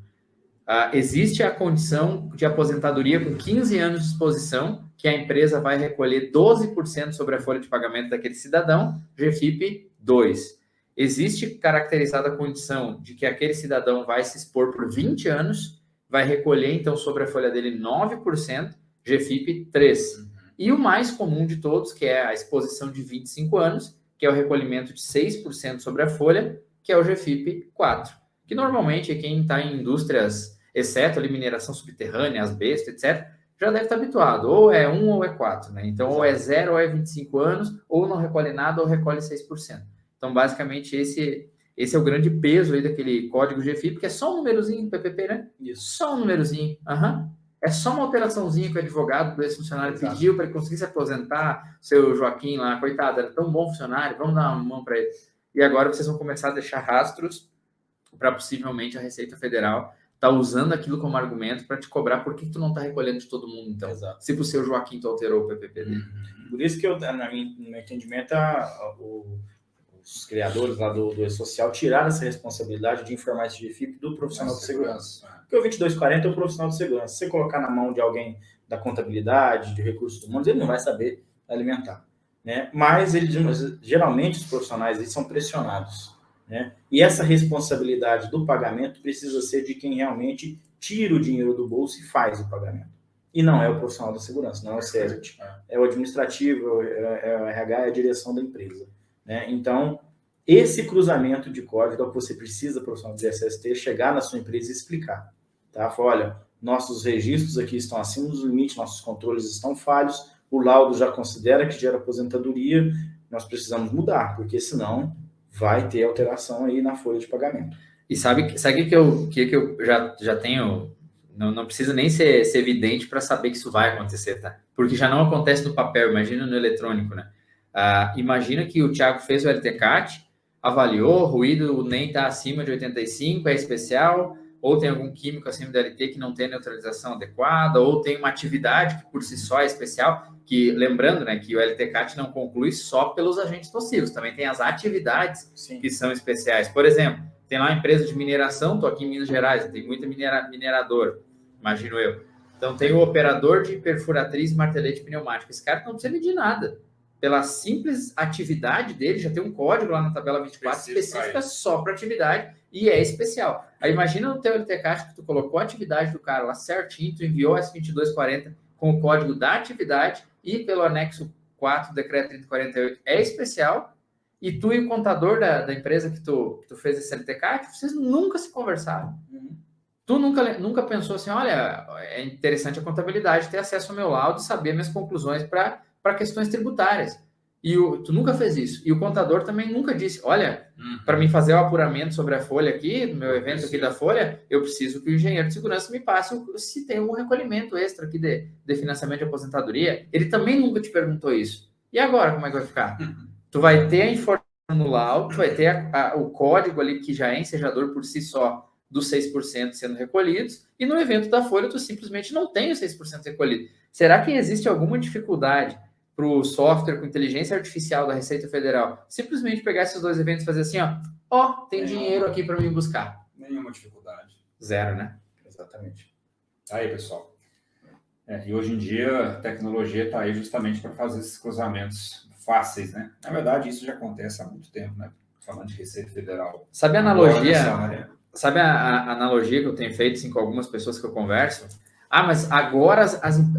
Existe a condição de aposentadoria com 15 anos de exposição, que a empresa vai recolher 12% sobre a folha de pagamento daquele cidadão, GFIP 2. Existe caracterizada a condição de que aquele cidadão vai se expor por 20 anos, vai recolher, então, sobre a folha dele 9%, GFIP 3. E o mais comum de todos, que é a exposição de 25 anos, que é o recolhimento de 6% sobre a folha, que é o GFIP 4. Que normalmente quem está em indústrias, exceto ali mineração subterrânea, asbesto, etc., já deve estar habituado. Ou é 1 ou é 4, né? Então, ou é 0 ou é 25 anos, ou não recolhe nada ou recolhe 6%. Então, basicamente, esse é o grande peso aí daquele código GFIP, que é só um númerozinho, PPP, né? Isso. Só um númerozinho. É só uma alteraçãozinha que o advogado do ex-funcionário pediu para ele conseguir se aposentar. Seu Joaquim lá, coitado, era tão bom funcionário, vamos dar uma mão para ele. E agora vocês vão começar a deixar rastros para possivelmente a Receita Federal estar usando aquilo como argumento para te cobrar por que tu não está recolhendo de todo mundo, então. Exato. Se o seu Joaquim tu alterou o PPP dele. Por isso que, no meu entendimento, os criadores lá do E-Social tiraram essa responsabilidade de informar esse GFIP do profissional de segurança. Porque o 2240 é o profissional de segurança. Se você colocar na mão de alguém da contabilidade, de recursos humanos, ele não vai saber alimentar. Né? Mas geralmente os profissionais eles são pressionados. Né? E essa responsabilidade do pagamento precisa ser de quem realmente tira o dinheiro do bolso e faz o pagamento. E não é o profissional da segurança, não é o CEST. É o administrativo, é o RH, é a direção da empresa. Né? Então, esse cruzamento de código é o que você precisa, profissional de SST, chegar na sua empresa e explicar. Tá? Fala, olha, nossos registros aqui estão acima dos limites, nossos controles estão falhos, o laudo já considera que gera aposentadoria, nós precisamos mudar, porque senão vai ter alteração aí na folha de pagamento. E sabe que eu já tenho, não precisa nem ser evidente para saber que isso vai acontecer, tá? Porque já não acontece no papel, imagina no eletrônico, né? Imagina que o Thiago fez o LTCAT, avaliou, o ruído nem está acima de 85, é especial, ou tem algum químico acima do LT que não tem neutralização adequada, ou tem uma atividade que por si só é especial, que lembrando, né, que o LTCAT não conclui só pelos agentes nocivos, também tem as atividades que são especiais. Por exemplo, tem lá uma empresa de mineração, estou aqui em Minas Gerais, tem muita minerador, imagino eu. Então tem o operador de perfuratriz martelete pneumático. Esse cara não precisa medir nada. Pela simples atividade dele, já tem um código lá na tabela 24 específica só para atividade e é especial. Aí imagina no teu LTCAT que tu colocou a atividade do cara lá certinho, tu enviou o S2240 com o código da atividade e pelo anexo 4 do decreto 3048 é especial, e tu e o contador da empresa que tu fez esse LTCAT, vocês nunca se conversaram. Tu nunca pensou assim, olha, é interessante a contabilidade ter acesso ao meu laudo e saber minhas conclusões para questões tributárias. E tu nunca fez isso. E o contador também nunca disse, olha, para mim fazer o apuramento sobre a folha aqui, no meu evento aqui da folha, eu preciso que o engenheiro de segurança me passe se tem um recolhimento extra aqui de financiamento de aposentadoria. Ele também nunca te perguntou isso. E agora, como é que vai ficar? Tu vai ter a informação no laudo, tu vai ter o código ali que já é ensejador por si só, dos 6% sendo recolhidos, e no evento da folha tu simplesmente não tem os 6% recolhido. Será que existe alguma dificuldade para o software com inteligência artificial da Receita Federal simplesmente pegar esses dois eventos e fazer assim, ó, tem dinheiro aqui para mim buscar? Nenhuma dificuldade. Zero, né? Exatamente. Aí, pessoal. E hoje em dia, a tecnologia está aí justamente para fazer esses cruzamentos fáceis, né? Na verdade, isso já acontece há muito tempo, né? Falando de Receita Federal. Sabe a analogia? Sabe a analogia que eu tenho feito assim, com algumas pessoas que eu converso? Mas agora,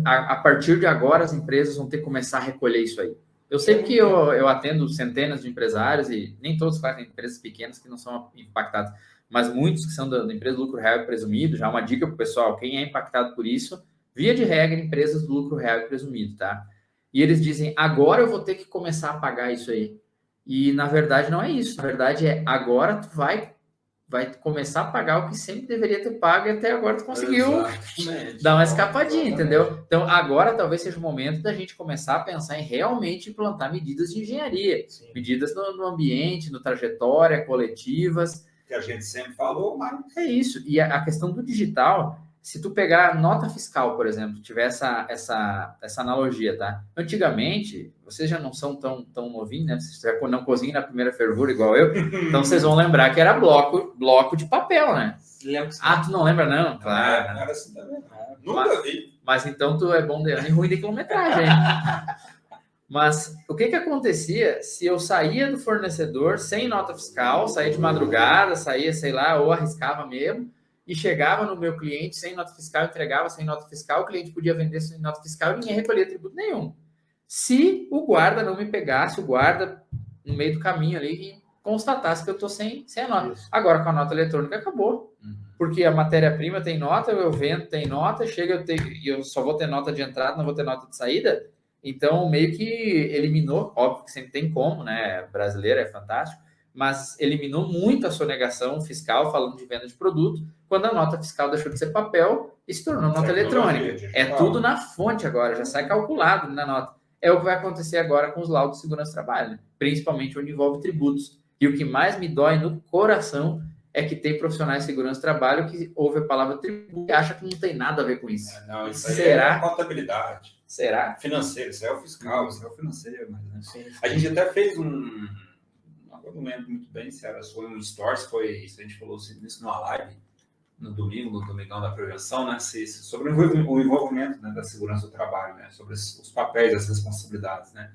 a partir de agora, as empresas vão ter que começar a recolher isso aí. Eu sei que eu atendo centenas de empresários e nem todos, claro, tem empresas pequenas que não são impactadas, mas muitos que são da empresa do lucro real e presumido, já uma dica para o pessoal, quem é impactado por isso, via de regra, empresas do lucro real e presumido, tá? E eles dizem, agora eu vou ter que começar a pagar isso aí. E, na verdade, não é isso. Na verdade, agora tu vai começar a pagar o que sempre deveria ter pago e até agora tu conseguiu dar uma escapadinha, entendeu? Então, agora talvez seja o momento da gente começar a pensar em realmente implantar medidas de engenharia. Sim. Medidas no ambiente, no trajetória, coletivas. Que a gente sempre falou, mas... É isso. E a questão do digital, se tu pegar nota fiscal, por exemplo, tiver essa analogia, tá? Antigamente, vocês já não são tão novinhos, né? Vocês já não cozinham na primeira fervura igual eu, então vocês vão lembrar que era bloco de papel, né? Tu não lembra, não? Claro. Não era assim também, não. Nunca vi. Mas então tu é bom de ano e ruim de quilometragem, hein? Mas o que acontecia se eu saía do fornecedor sem nota fiscal, saía de madrugada, saía, sei lá, ou arriscava mesmo, e chegava no meu cliente sem nota fiscal, entregava sem nota fiscal, o cliente podia vender sem nota fiscal e ninguém recolhia tributo nenhum. Se o guarda não me pegasse, o guarda no meio do caminho ali e constatasse que eu estou sem a nota. Isso. Agora, com a nota eletrônica, acabou. Porque a matéria-prima tem nota, eu vendo, tem nota, chega, eu só vou ter nota de entrada, não vou ter nota de saída. Então, meio que eliminou, óbvio que sempre tem como, né? Brasileiro é fantástico, mas eliminou muito a sonegação fiscal, falando de venda de produto, quando a nota fiscal deixou de ser papel e se tornou nota eletrônica. É tudo na fonte agora, já sai calculado na nota. É o que vai acontecer agora com os laudos de segurança do trabalho, né? Principalmente onde envolve tributos. E o que mais me dói no coração é que tem profissionais de segurança do trabalho que ouve a palavra tributo e acha que não tem nada a ver com isso. Não, isso aí é contabilidade. Será? Financeiro, isso é o fiscal, isso é o financeiro. Mas, né? Sim. A gente até fez eu não lembro muito bem se foi um stories, se a gente falou isso numa live, no domingão da prevenção, né? Sobre o envolvimento, né, da segurança do trabalho, né? Sobre os papéis, as responsabilidades, né?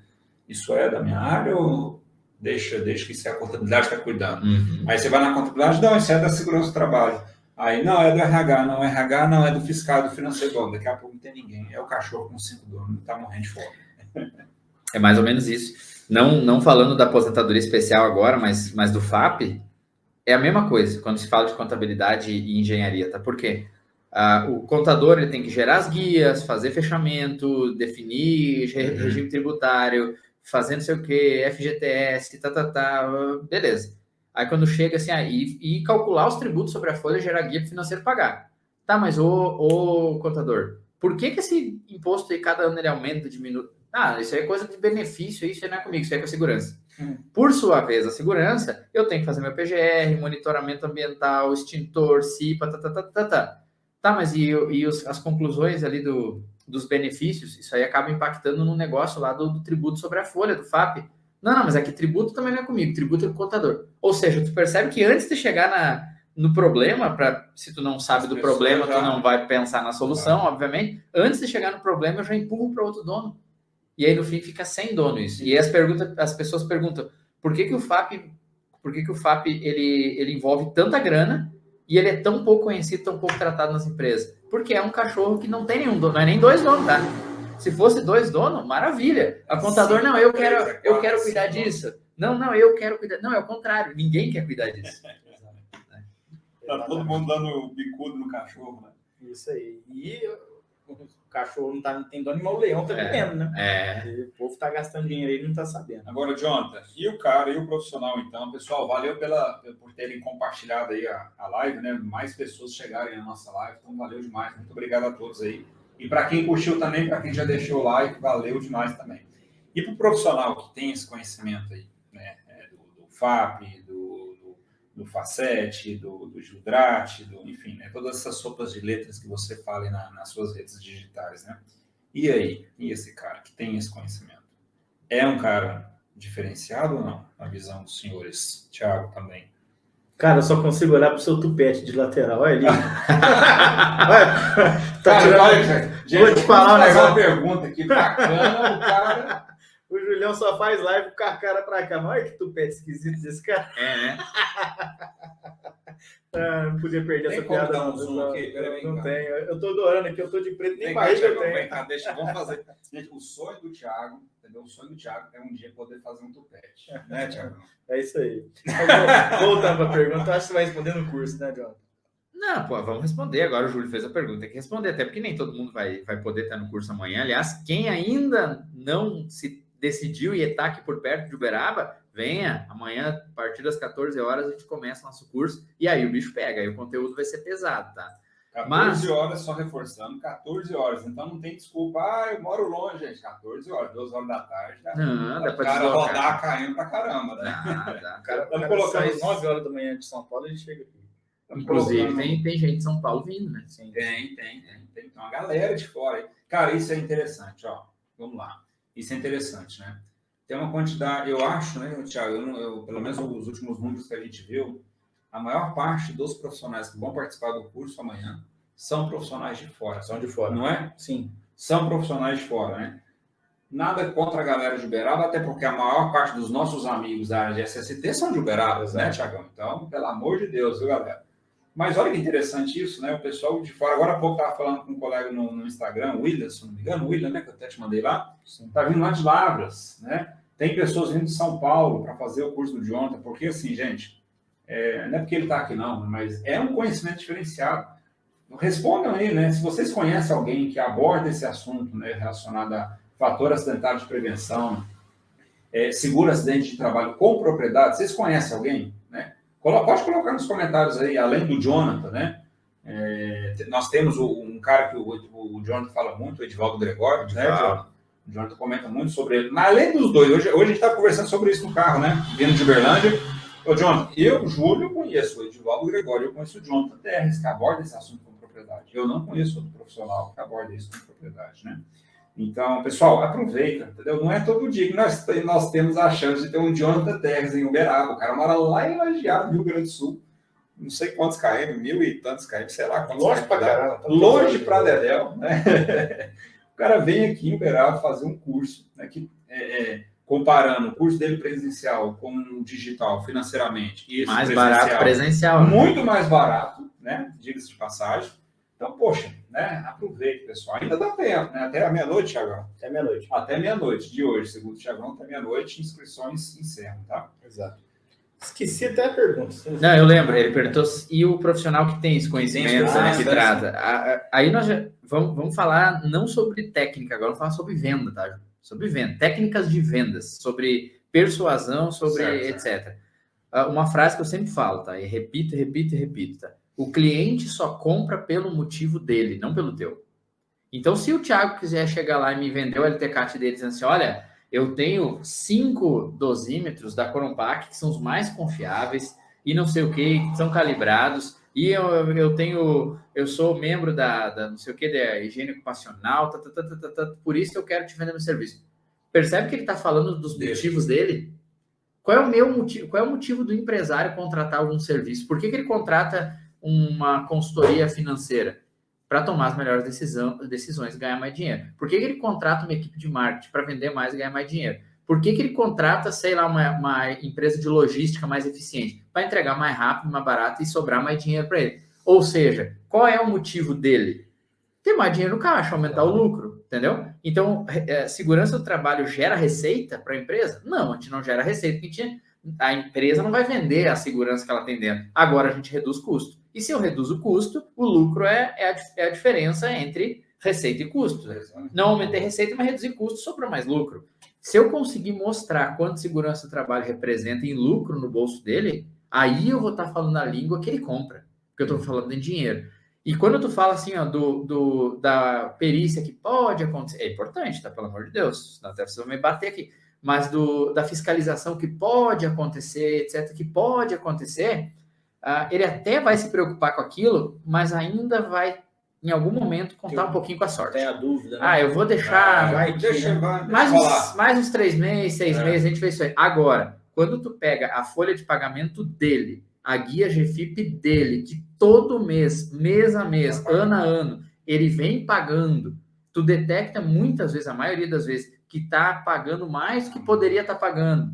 Isso é da minha área ou deixa que isso é a contabilidade que está cuidando? Aí você vai na contabilidade, não, isso é da segurança do trabalho. Aí, não, é do RH, não, RH não, é do fiscal, do financeiro. Bom, daqui a pouco não tem ninguém. É o cachorro com 5 donos, está morrendo de fome. É mais ou menos isso. Não falando da aposentadoria especial agora, mas do FAP, é a mesma coisa quando se fala de contabilidade e engenharia, tá? Por quê? O contador ele tem que gerar as guias, fazer fechamento, definir regime tributário, fazer não sei o quê, FGTS, beleza. Aí quando chega assim, e calcular os tributos sobre a folha e gerar guia para o financeiro pagar. Tá, mas o contador, por que esse imposto aí cada ano ele aumenta, diminui? Isso aí é coisa de benefício, isso aí não é comigo, isso aí é com a segurança. Por sua vez, a segurança, eu tenho que fazer meu PGR, monitoramento ambiental, extintor, CIPA, Tá, mas as conclusões ali dos benefícios, isso aí acaba impactando no negócio lá do tributo sobre a folha, do FAP. Não, mas aqui tributo também não é comigo, tributo é com o contador. Ou seja, tu percebe que antes de chegar no problema, se tu não sabe do problema, tu não vai pensar na solução, obviamente. Antes de chegar no problema, eu já empurro para outro dono. E aí, no fim, fica sem dono isso. E as pessoas perguntam, por que o FAP ele envolve tanta grana e ele é tão pouco conhecido, tão pouco tratado nas empresas? Porque é um cachorro que não tem nenhum dono, não é nem 2 donos, tá? Se fosse 2 donos, maravilha. A contador, não, eu quero cuidar disso. Não, eu quero cuidar. Não, é o contrário, ninguém quer cuidar disso. Tá todo mundo dando bicudo no cachorro, né? Isso aí. E o cachorro não tem dono, mas o leão tá vivendo, né? E o povo tá gastando dinheiro aí e não tá sabendo. Agora, Jonathan, e o cara, e o profissional, então? Pessoal, valeu por terem compartilhado aí a live, né? Mais pessoas chegarem na nossa live, então valeu demais. Muito obrigado a todos aí. E para quem curtiu também, para quem já deixou o like, valeu demais também. E para o profissional que tem esse conhecimento aí, né? Do FAP, do Facet, do Gildrate, enfim, né, todas essas sopas de letras que você fala aí nas suas redes digitais, né? E aí, e esse cara que tem esse conhecimento? É um cara diferenciado ou não, na visão dos senhores? Thiago também. Cara, eu só consigo olhar pro seu tupete de lateral, olha ali. Gente, vou te falar um negócio. Uma pergunta aqui bacana, o cara... O Julião só faz live com a cara pra cá. Olha que tupete esquisito desse cara. né? Não podia perder Tem essa como piada. dar um zoom aqui? Não tenho. Eu tô adorando aqui, eu tô de preto, nem Vem barriga cá, eu tenho. vem cá, vamos fazer. Gente, o sonho do Thiago, entendeu? O sonho do Thiago é um dia poder fazer um tupete. Né, Thiago? É isso aí. Mas, voltando pra pergunta, acho que você vai responder no curso, né, John? Não, pô, vamos responder. Agora o Júlio fez a pergunta, tem que responder, até porque nem todo mundo vai poder estar no curso amanhã. Aliás, quem ainda não se decidiu e está aqui por perto de Uberaba, venha. Amanhã, a partir das 14 horas, a gente começa o nosso curso e aí o bicho pega, aí o conteúdo vai ser pesado, tá? 14 horas, só reforçando, 14 horas. Então não tem desculpa, eu moro longe, gente. 14 horas, 2 horas da tarde. Não, dá o pra cara rodar caindo pra caramba, né? Dá. O cara colocando às 9 horas da manhã de São Paulo, a gente chega aqui. Inclusive, tem gente de São Paulo vindo, né? Sim. Tem uma galera de fora aí. Cara, isso é interessante, ó. Vamos lá. Isso é interessante, né? Tem uma quantidade, eu acho, né, Thiago, pelo menos os últimos números que a gente viu, a maior parte dos profissionais que vão participar do curso amanhã são profissionais de fora. São de fora. Não é? Sim. São profissionais de fora, né? Nada contra a galera de Uberaba, até porque a maior parte dos nossos amigos da área de SST são de Uberaba, né, Thiagão? Então, pelo amor de Deus, viu, galera? Mas olha que interessante isso, né? O pessoal de fora, agora há pouco estava falando com um colega no Instagram, o William, se não me engano, o William, né? Que eu até te mandei lá, está vindo lá de Lavras, né? Tem pessoas vindo de São Paulo para fazer o curso do Jonathan, porque assim, gente, não é porque ele está aqui não, mas é um conhecimento diferenciado. Respondam aí, né? Se vocês conhecem alguém que aborda esse assunto, né, relacionado a fator acidental de prevenção, seguro acidente de trabalho com propriedade, vocês conhecem alguém, né? Pode colocar nos comentários aí, além do Jonathan, né? Nós temos um cara que o Jonathan fala muito, o Edivaldo Gregório, né? O Jonathan comenta muito sobre ele. Mas além dos dois, hoje a gente está conversando sobre isso no carro, né? Vindo de Uberlândia. Ô, Jonathan, eu, Júlio, conheço o Edivaldo Gregório, eu conheço o Jonathan Terres, que aborda esse assunto com propriedade. Eu não conheço outro profissional que aborda isso com propriedade, né? Então, pessoal, aproveita, entendeu? Não é todo dia que nós temos a chance de ter um Jonathan Terres em Uberaba. O cara mora lá em Lajeado, Rio Grande do Sul. Não sei quantos km, 1000 e tantos km, sei lá quantos. Longe pra caramba. Longe pra Dedéu, né? O cara vem aqui em Uberaba fazer um curso, né, que comparando o curso dele presencial com o digital financeiramente. E mais barato presencial. Muito mais barato, né? Diga-se de passagem. Então, poxa, né? Aproveite, pessoal. Ainda dá tempo, né? Até a meia-noite, Thiagão. Até meia-noite. Até meia-noite de hoje, segundo o Thiagão, até meia-noite, inscrições encerram, tá? Exato. Esqueci até a pergunta. Não, eu lembro, ele perguntou, e o profissional que tem esse conhecimento, né, que trata? Aí nós já vamos falar não sobre técnica agora, vamos falar sobre venda, tá? Sobre venda, técnicas de vendas, sobre persuasão, sobre etc. Uma frase que eu sempre falo, tá? E repito, tá? O cliente só compra pelo motivo dele, não pelo teu. Então, se o Thiago quiser chegar lá e me vender o LTCAT dele dizendo assim, olha, eu tenho 5 dosímetros da Corompac, que são os mais confiáveis, e não sei o que, são calibrados, e eu sou membro da não sei o que, da higiene ocupacional, por isso que eu quero te vender meu serviço. Percebe que ele está falando dos motivos dele? Qual é o meu motivo? Qual é o motivo do empresário contratar algum serviço? Por que ele contrata uma consultoria financeira? Para tomar as melhores decisões e ganhar mais dinheiro. Por que ele contrata uma equipe de marketing? Para vender mais e ganhar mais dinheiro. Por que ele contrata, sei lá, uma empresa de logística mais eficiente? Para entregar mais rápido, mais barato e sobrar mais dinheiro para ele. Ou seja, qual é o motivo dele? Ter mais dinheiro no caixa, aumentar o lucro, entendeu? Então, segurança do trabalho gera receita para a empresa? Não, a gente não gera receita, porque a gente a empresa não vai vender a segurança que ela tem dentro. Agora a gente reduz custo. E se eu reduzo o custo, o lucro é a diferença entre receita e custo. Não aumentei receita, mas reduzir custo, sobra mais lucro. Se eu conseguir mostrar quanto segurança do trabalho representa em lucro no bolso dele, aí eu vou estar falando a língua que ele compra, porque eu estou falando em dinheiro. E quando tu fala assim, ó, da perícia que pode acontecer, é importante, tá? Pelo amor de Deus, até vocês vão me bater aqui, mas da fiscalização que pode acontecer, etc., que pode acontecer, ele até vai se preocupar com aquilo, mas ainda vai, em algum momento, contar um pouquinho com a sorte. Tem a dúvida, né? Eu vou deixar mais uns 3 meses, 6 meses, a gente vê isso aí. Agora, quando tu pega a folha de pagamento dele, a guia GFIP dele, que todo mês a mês, ano a ano, ele vem pagando, tu detecta muitas vezes, a maioria das vezes, que está pagando mais do que poderia estar pagando.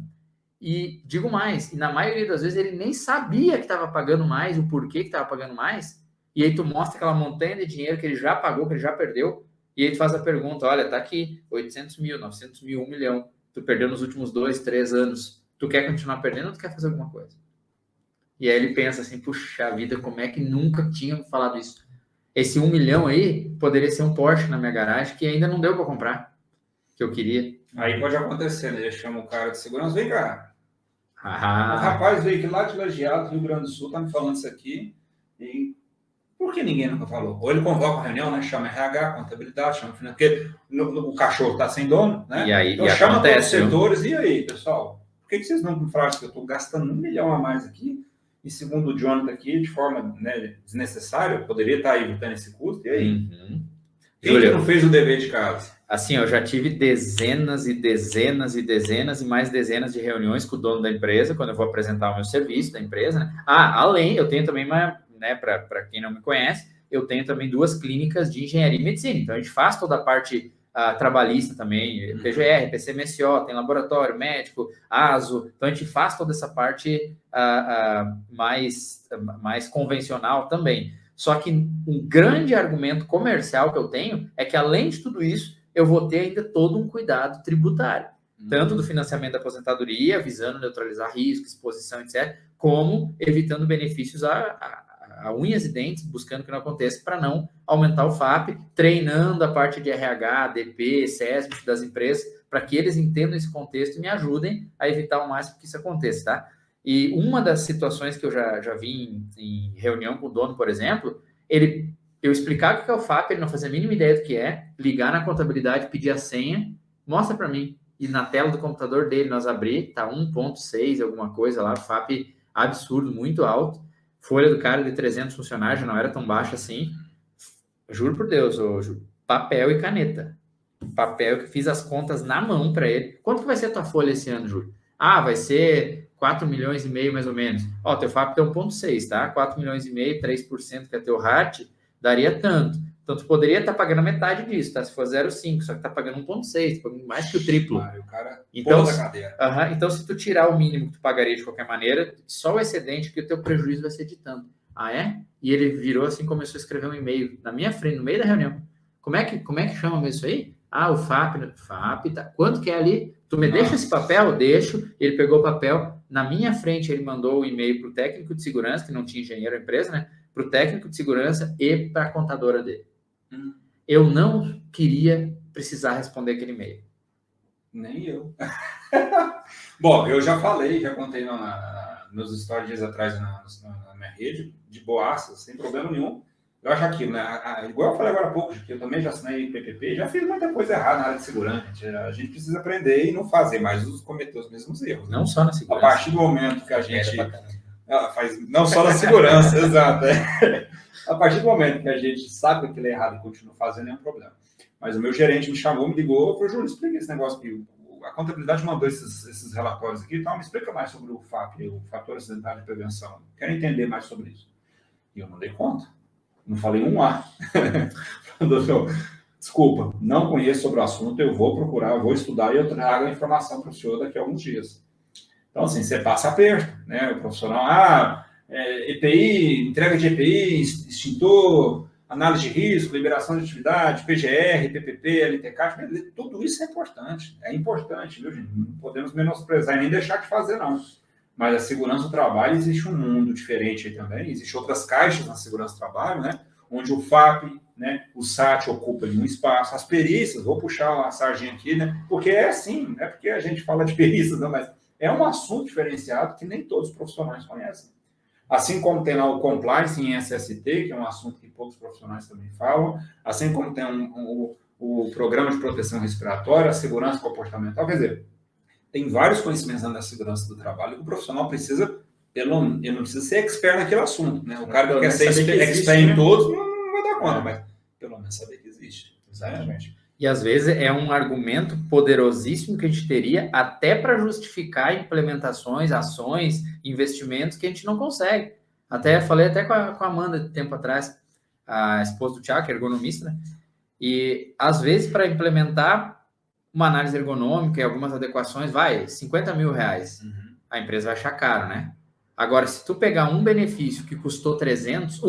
E digo mais, e na maioria das vezes ele nem sabia que estava pagando mais, o porquê que estava pagando mais, e aí tu mostra aquela montanha de dinheiro que ele já pagou, que ele já perdeu, e aí tu faz a pergunta, olha, tá aqui, 800 mil, 900 mil, 1 milhão, tu perdeu nos últimos 2, 3 anos, tu quer continuar perdendo ou tu quer fazer alguma coisa? E aí ele pensa assim, puxa vida, como é que nunca tinha falado isso? Esse 1 milhão aí poderia ser um Porsche na minha garagem que ainda não deu para comprar, que eu queria. Aí pode acontecer, né? Ele chama o cara de segurança, vem cá. O Ah, rapaz veio aqui lá de Lajeado, Rio Grande do Sul, tá me falando isso aqui, e por que ninguém nunca falou? Ou ele convoca a reunião, né? Chama RH, contabilidade, chama finanças, porque o cachorro tá sem dono, né? E aí então chama todos os setores, e aí, pessoal? Por que vocês não me falaram que eu estou gastando 1 milhão a mais aqui? E segundo o Jonathan aqui, de forma, né, desnecessária, eu poderia estar evitando esse custo, e aí? Quem que não fez o dever de casa? Assim, eu já tive dezenas e dezenas e dezenas e mais dezenas de reuniões com o dono da empresa, quando eu vou apresentar o meu serviço da empresa, né? Além, eu tenho também uma, né, para quem não me conhece, eu tenho também 2 clínicas de engenharia e medicina, então a gente faz toda a parte trabalhista também, PGR, PCMSO, tem laboratório, médico, ASO, então a gente faz toda essa parte mais convencional também. Só que um grande argumento comercial que eu tenho é que, além de tudo isso, eu vou ter ainda todo um cuidado tributário, tanto do financiamento da aposentadoria, visando neutralizar risco, exposição, etc., como evitando benefícios a unhas e dentes, buscando que não aconteça, para não aumentar o FAP, treinando a parte de RH, DP, SESB das empresas, para que eles entendam esse contexto e me ajudem a evitar ao máximo que isso aconteça, tá? E uma das situações que eu já vi em reunião com o dono, por exemplo, eu explicar o que é o FAP, ele não fazia a mínima ideia do que é, ligar na contabilidade, pedir a senha, mostra para mim. E na tela do computador dele, nós abrir, tá 1.6, alguma coisa lá, FAP absurdo, muito alto. Folha do cara de 300 funcionários, não era tão baixa assim. Juro por Deus, papel e caneta. Papel que fiz as contas na mão para ele. Quanto que vai ser a tua folha esse ano, Júlio? Vai ser 4 milhões e meio, mais ou menos. Teu FAP tem 1,6, tá? 4 milhões e meio, 3% que é teu RAT, daria tanto. Então, tu poderia estar pagando metade disso, tá? Se for 0,5, só que tá pagando 1,6, pagando mais que o triplo. O cara então, da cadeira. Então, se tu tirar o mínimo que tu pagaria de qualquer maneira, só o excedente que o teu prejuízo vai ser de tanto. É? E ele virou assim, começou a escrever um e-mail na minha frente, no meio da reunião. Como é que chama mesmo isso aí? O FAP. FAP, tá. Quanto que é ali? Tu me deixa esse papel? Deixo. Ele pegou o papel. Na minha frente, ele mandou o e-mail para o técnico de segurança, que não tinha engenheiro da empresa, né? Para o técnico de segurança e para a contadora dele. Eu não queria precisar responder aquele e-mail. Nem eu. Bom, eu já falei, já contei nos stories dias atrás na minha rede, de boaça, sem problema nenhum. Eu acho aquilo, né? Igual eu falei agora há pouco, que eu também já assinei PPP, já fiz muita coisa errada na área de segurança. A gente precisa aprender e não fazer mais, cometer os mesmos erros. Não só na segurança. A partir do momento que a gente faz, não só na segurança, exato. A partir do momento que a gente sabe que aquilo é errado e continua fazendo, é um problema. Mas o meu gerente me chamou, me ligou, falou, Júlio, explica esse negócio aqui. A contabilidade mandou esses relatórios aqui, então me explica mais sobre o FAP, o fator acidental de prevenção. Quero entender mais sobre isso. E eu não dei conta. Não falei um A. Desculpa, não conheço sobre o assunto, eu vou procurar, eu vou estudar e eu trago a informação para o senhor daqui a alguns dias. Então, assim, você passa aperto, né? O profissional, EPI, entrega de EPI, extintor, análise de risco, liberação de atividade, PGR, PPP, LTK, tudo isso é importante, viu, gente? Não podemos menosprezar e nem deixar de fazer, não. Mas a segurança do trabalho, existe um mundo diferente aí também. Existem outras caixas na segurança do trabalho, né? Onde o FAP, né, o SAT ocupa um espaço, as perícias, vou puxar a sardinha aqui, né? Porque é assim, não é porque a gente fala de perícias, não, mas é um assunto diferenciado que nem todos os profissionais conhecem. Assim como tem lá o compliance em SST, que é um assunto que poucos profissionais também falam, assim como tem o programa de proteção respiratória, a segurança comportamental, quer dizer, tem vários conhecimentos da segurança do trabalho que o profissional precisa, ele não precisa ser expert naquele assunto, né? O cara que quer ser expert em todos não vai dar conta, mas pelo menos saber que existe. Exatamente. E às vezes é um argumento poderosíssimo que a gente teria até para justificar implementações, ações, investimentos que a gente não consegue. Falei até com a Amanda tempo atrás, a esposa do Thiago, que é ergonomista, né? E às vezes para implementar uma análise ergonômica e algumas adequações, vai, R$50 mil. A empresa vai achar caro, né? Agora, se tu pegar um benefício que custou 300,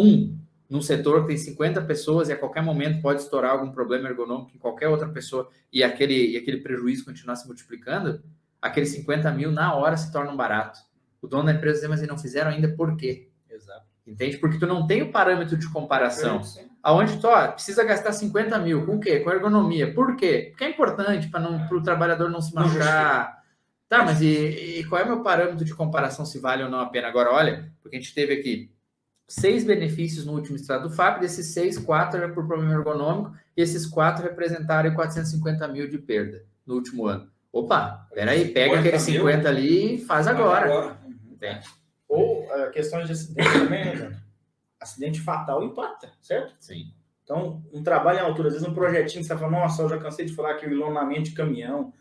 num setor que tem 50 pessoas e a qualquer momento pode estourar algum problema ergonômico em qualquer outra pessoa e aquele prejuízo continuar se multiplicando, aqueles 50 mil na hora se tornam barato. O dono da empresa diz, mas eles não fizeram ainda por quê? Exato. Entende? Porque tu não tem o parâmetro de comparação. Aonde tu precisa gastar 50 mil, com o quê? Com ergonomia. Por quê? Porque é importante para o trabalhador não se machucar. Tá, mas e qual é o meu parâmetro de comparação se vale ou não a pena? Agora, olha, porque a gente teve aqui 6 benefícios no último extrato do FAP, desses 6, 4 era por problema ergonômico, e esses 4 representaram 450 mil de perda no último ano. Opa, peraí, pega aqueles 50 ali e faz agora. Entende? Ou questões de acidente também, né, Jânio? Acidente fatal impacta, certo? Sim. Então, um trabalho em altura, às vezes um projetinho que você fala, nossa, eu já cansei de falar que o enlonamento de caminhão,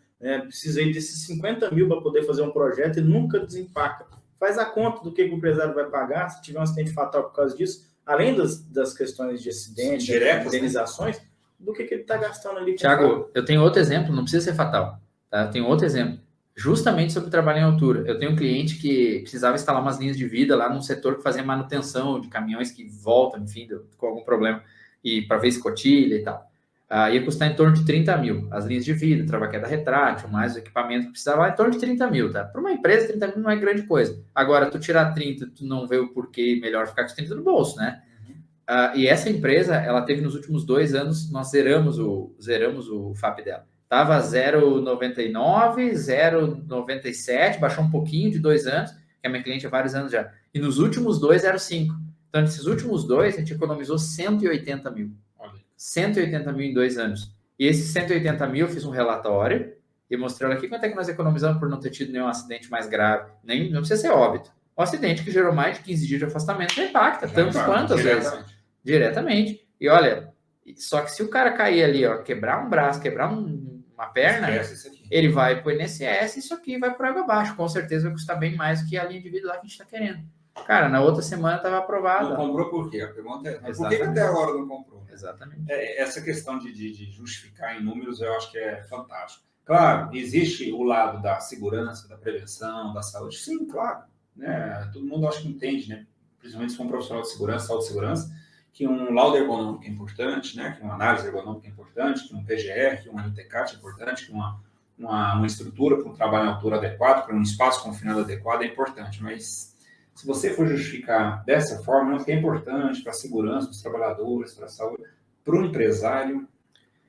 precisei desses 50 mil para poder fazer um projeto e nunca desempaca. Faz a conta do que o empresário vai pagar se tiver um acidente fatal por causa disso, além das questões de acidente, de indenizações, do que ele está gastando ali. Thiago, eu tenho outro exemplo, não precisa ser fatal. Tá? Eu tenho outro exemplo, justamente sobre trabalho em altura. Eu tenho um cliente que precisava instalar umas linhas de vida lá num setor que fazia manutenção de caminhões que voltam, enfim, com algum problema, e para ver escotilha e tal. Ia custar em torno de 30 mil. As linhas de vida, trava-queda retrátil, mais o equipamento que precisava, em torno de 30 mil, tá? Para uma empresa, 30 mil não é grande coisa. Agora, tu tirar 30, tu não vê o porquê melhor ficar com os 30 no bolso, né? E essa empresa, ela teve nos últimos 2 anos, nós zeramos o FAP dela. Tava 0,99, 0,97, baixou um pouquinho de 2 anos, que a minha cliente há vários anos já. E nos últimos 2, 0,5. Então, nesses últimos 2, a gente economizou 180 mil. 180 mil em 2 anos. E esses 180 mil, eu fiz um relatório e mostrei, olha aqui quanto é que nós economizamos por não ter tido nenhum acidente mais grave. Não precisa ser óbito. Um acidente que gerou mais de 15 dias de afastamento já impacta, tanto quanto às vezes. Diretamente. E olha, só que se o cara cair ali, quebrar um braço, quebrar uma perna, ele vai para o INSS e isso aqui vai por água abaixo. Com certeza vai custar bem mais do que a linha de vida lá que a gente está querendo. Cara, na outra semana estava aprovado. Não comprou por quê? A pergunta é, por que até agora não comprou? Exatamente. Essa questão de justificar em números eu acho que é fantástico. Claro, existe o lado da segurança, da prevenção, da saúde. Sim, claro. Né? Todo mundo acho que entende, né? Principalmente se for um profissional de segurança, saúde e segurança, que um laudo ergonômico é importante, né? Que uma análise ergonômica é importante, que um PGR, que um LTCAT é importante, que uma estrutura para um trabalho em altura adequado, para um espaço confinado adequado é importante, mas se você for justificar dessa forma, não é importante para a segurança dos trabalhadores, para a saúde, para o empresário,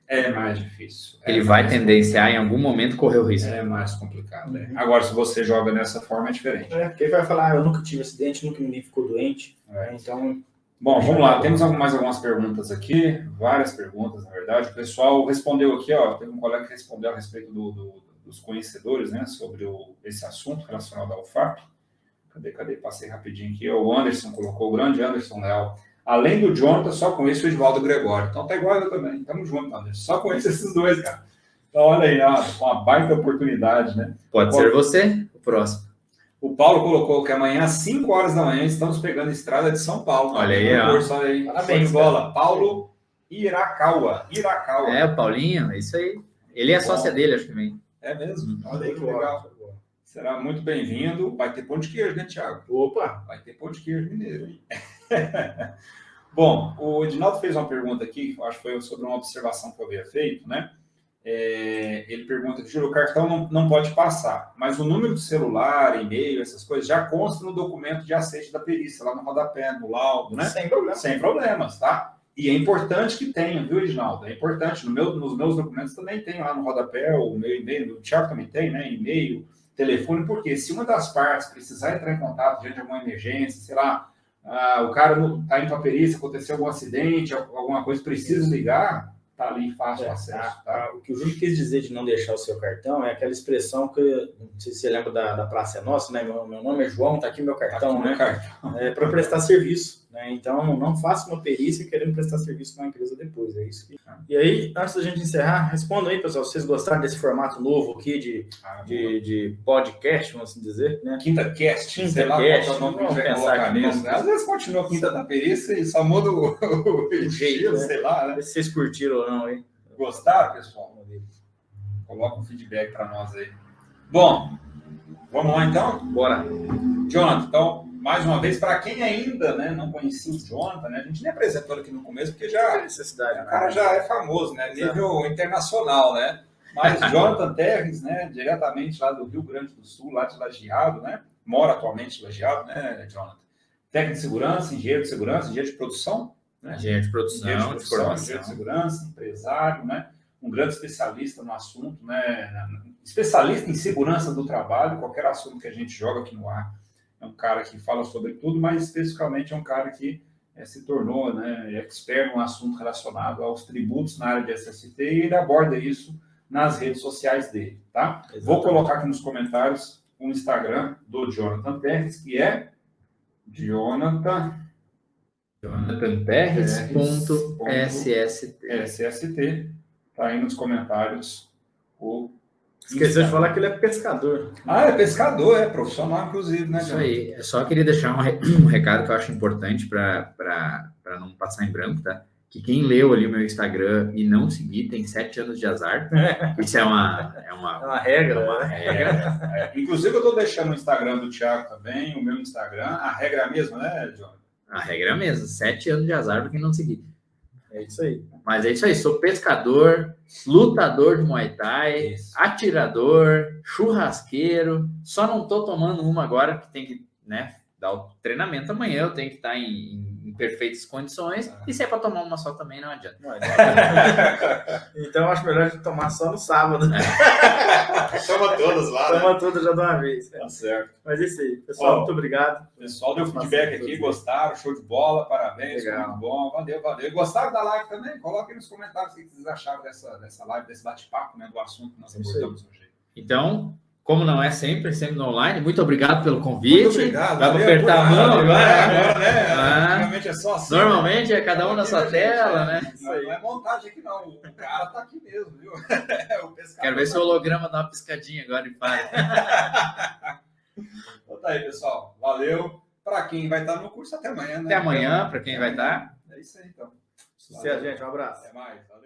é mais difícil. Ele vai tendenciar em algum momento correr o risco. É mais complicado. Agora, se você joga dessa forma, é diferente. Porque ele vai falar, eu nunca tive acidente, nunca ninguém ficou doente. Então, bom, vamos lá. Temos mais algumas perguntas aqui. Várias perguntas, na verdade. O pessoal respondeu aqui, teve um colega que respondeu a respeito dos conhecedores, né, sobre esse assunto relacionado ao FAP. Cadê? Passei rapidinho aqui. O Anderson colocou, o grande Anderson Leal. Além do Jonathan, só conheço o Edvaldo Gregório. Então tá igual eu também. Tamo junto, Anderson. Só conheço esses dois, cara. Então olha aí, uma baita oportunidade, né? Pode ser você, o próximo. O Paulo colocou que amanhã, às 5 horas da manhã, estamos pegando a estrada de São Paulo. Olha aí, Parabéns, bola. Paulo Irakawa. O Paulinho, é isso aí. Ele é sócia dele, acho que vem. É mesmo? Olha aí que legal. Será muito bem-vindo. Vai ter pão de queijo, né, Thiago? Opa! Vai ter pão de queijo mineiro, hein? Bom, o Edinaldo fez uma pergunta aqui, acho que foi sobre uma observação que eu havia feito, né? Ele pergunta que o cartão não pode passar, mas o número de celular, e-mail, essas coisas, já consta no documento de aceite da perícia, lá no rodapé, no laudo, né? Sem problema. Sem problemas, tá? E é importante que tenha, viu, Edinaldo? É importante. Nos meus documentos também tem lá no rodapé o meu e-mail, o Thiago também tem, né? E-mail, telefone, porque se uma das partes precisar entrar em contato diante de alguma emergência, sei lá, o cara está indo para a perícia, aconteceu algum acidente, alguma coisa, precisa ligar, tá ali fácil acesso. Tá? O que o Júlio quis dizer de não deixar o seu cartão é aquela expressão que, não sei se você lembra da Praça é Nossa, né? Meu nome é João, tá aqui meu cartão, né? Para prestar serviço, né? Então, não faça uma perícia querendo prestar serviço na empresa depois, é isso. E aí, antes da gente encerrar, respondam aí, pessoal, se vocês gostaram desse formato novo aqui de podcast, vamos assim dizer, né? Quinta Cast, sei lá qual é o nome que a gente vai colocar nisso. Às vezes continua Quinta da Perícia e só muda o jeito, né? Sei lá, né? Se vocês curtiram ou não, hein? Gostaram, pessoal? Coloca um feedback para nós aí. Bom, vamos lá então? Bora. Jonathan, então, mais uma vez, para quem ainda, né, não conhecia o Jonathan, né, a gente nem apresentou aqui no começo, porque já necessidade, o cara já é famoso, né, nível internacional, né? Mas Jonathan Terres, né, diretamente lá do Rio Grande do Sul, lá de Lajeado, né? Mora atualmente em Lajeado, né, Jonathan? Técnico de segurança, engenheiro de segurança, engenheiro de produção, né? Engenheiro de produção, engenheiro de segurança, empresário, né? Um grande especialista no assunto, né? Especialista em segurança do trabalho, qualquer assunto que a gente joga aqui no ar. É um cara que fala sobre tudo, mas especificamente é um cara que se tornou, né, expert no assunto relacionado aos tributos na área de SST e ele aborda isso nas redes sociais dele, tá? Exatamente. Vou colocar aqui nos comentários o Instagram do Jonathan Terres, que é JonathanTerres.sst. Tá aí nos comentários o Esqueceu de falar que ele é pescador. É pescador, é profissional, inclusive, né? Isso aí. Eu só queria deixar um recado que eu acho importante para não passar em branco, tá? Que quem leu ali o meu Instagram e não seguir tem 7 anos de azar. Isso é uma regra. É uma regra. Inclusive, eu estou deixando o Instagram do Thiago também, o meu Instagram. A regra é a mesma, né, John? A regra é a mesma. 7 anos de azar para quem não seguir. É isso aí. Mas é isso aí. Sou pescador, lutador de Muay Thai, atirador, churrasqueiro. Só não tô tomando uma agora, que tem que, né, dar o treinamento amanhã. Eu tenho que estar em perfeitas condições. E se é para tomar uma só também, não adianta. Então, eu acho melhor a gente tomar só no sábado. Toma todas lá. Toma todas já de uma vez. Tá certo. Mas é isso aí. Pessoal, muito obrigado. O pessoal deu feedback aqui, gostaram, show de bola, parabéns, legal. Muito bom, valeu. E gostaram da live também? Coloquem nos comentários o que vocês acharam dessa live, desse bate-papo, né, do assunto que nós abordamos hoje. Então, como não é sempre no online, muito obrigado pelo convite. Muito obrigado. Vai apertar a mão agora, né? Normalmente é só assim. Normalmente é cada um na sua tela, né? Não é montagem aqui, não. O cara tá aqui mesmo, viu? Quero ver se o holograma dá uma piscadinha agora e para. Então tá aí, pessoal. Valeu. Para quem vai estar no curso, até amanhã, né? Até amanhã, para quem vai estar. É isso aí, então. Sucesso, gente. Um abraço. Até mais. Valeu.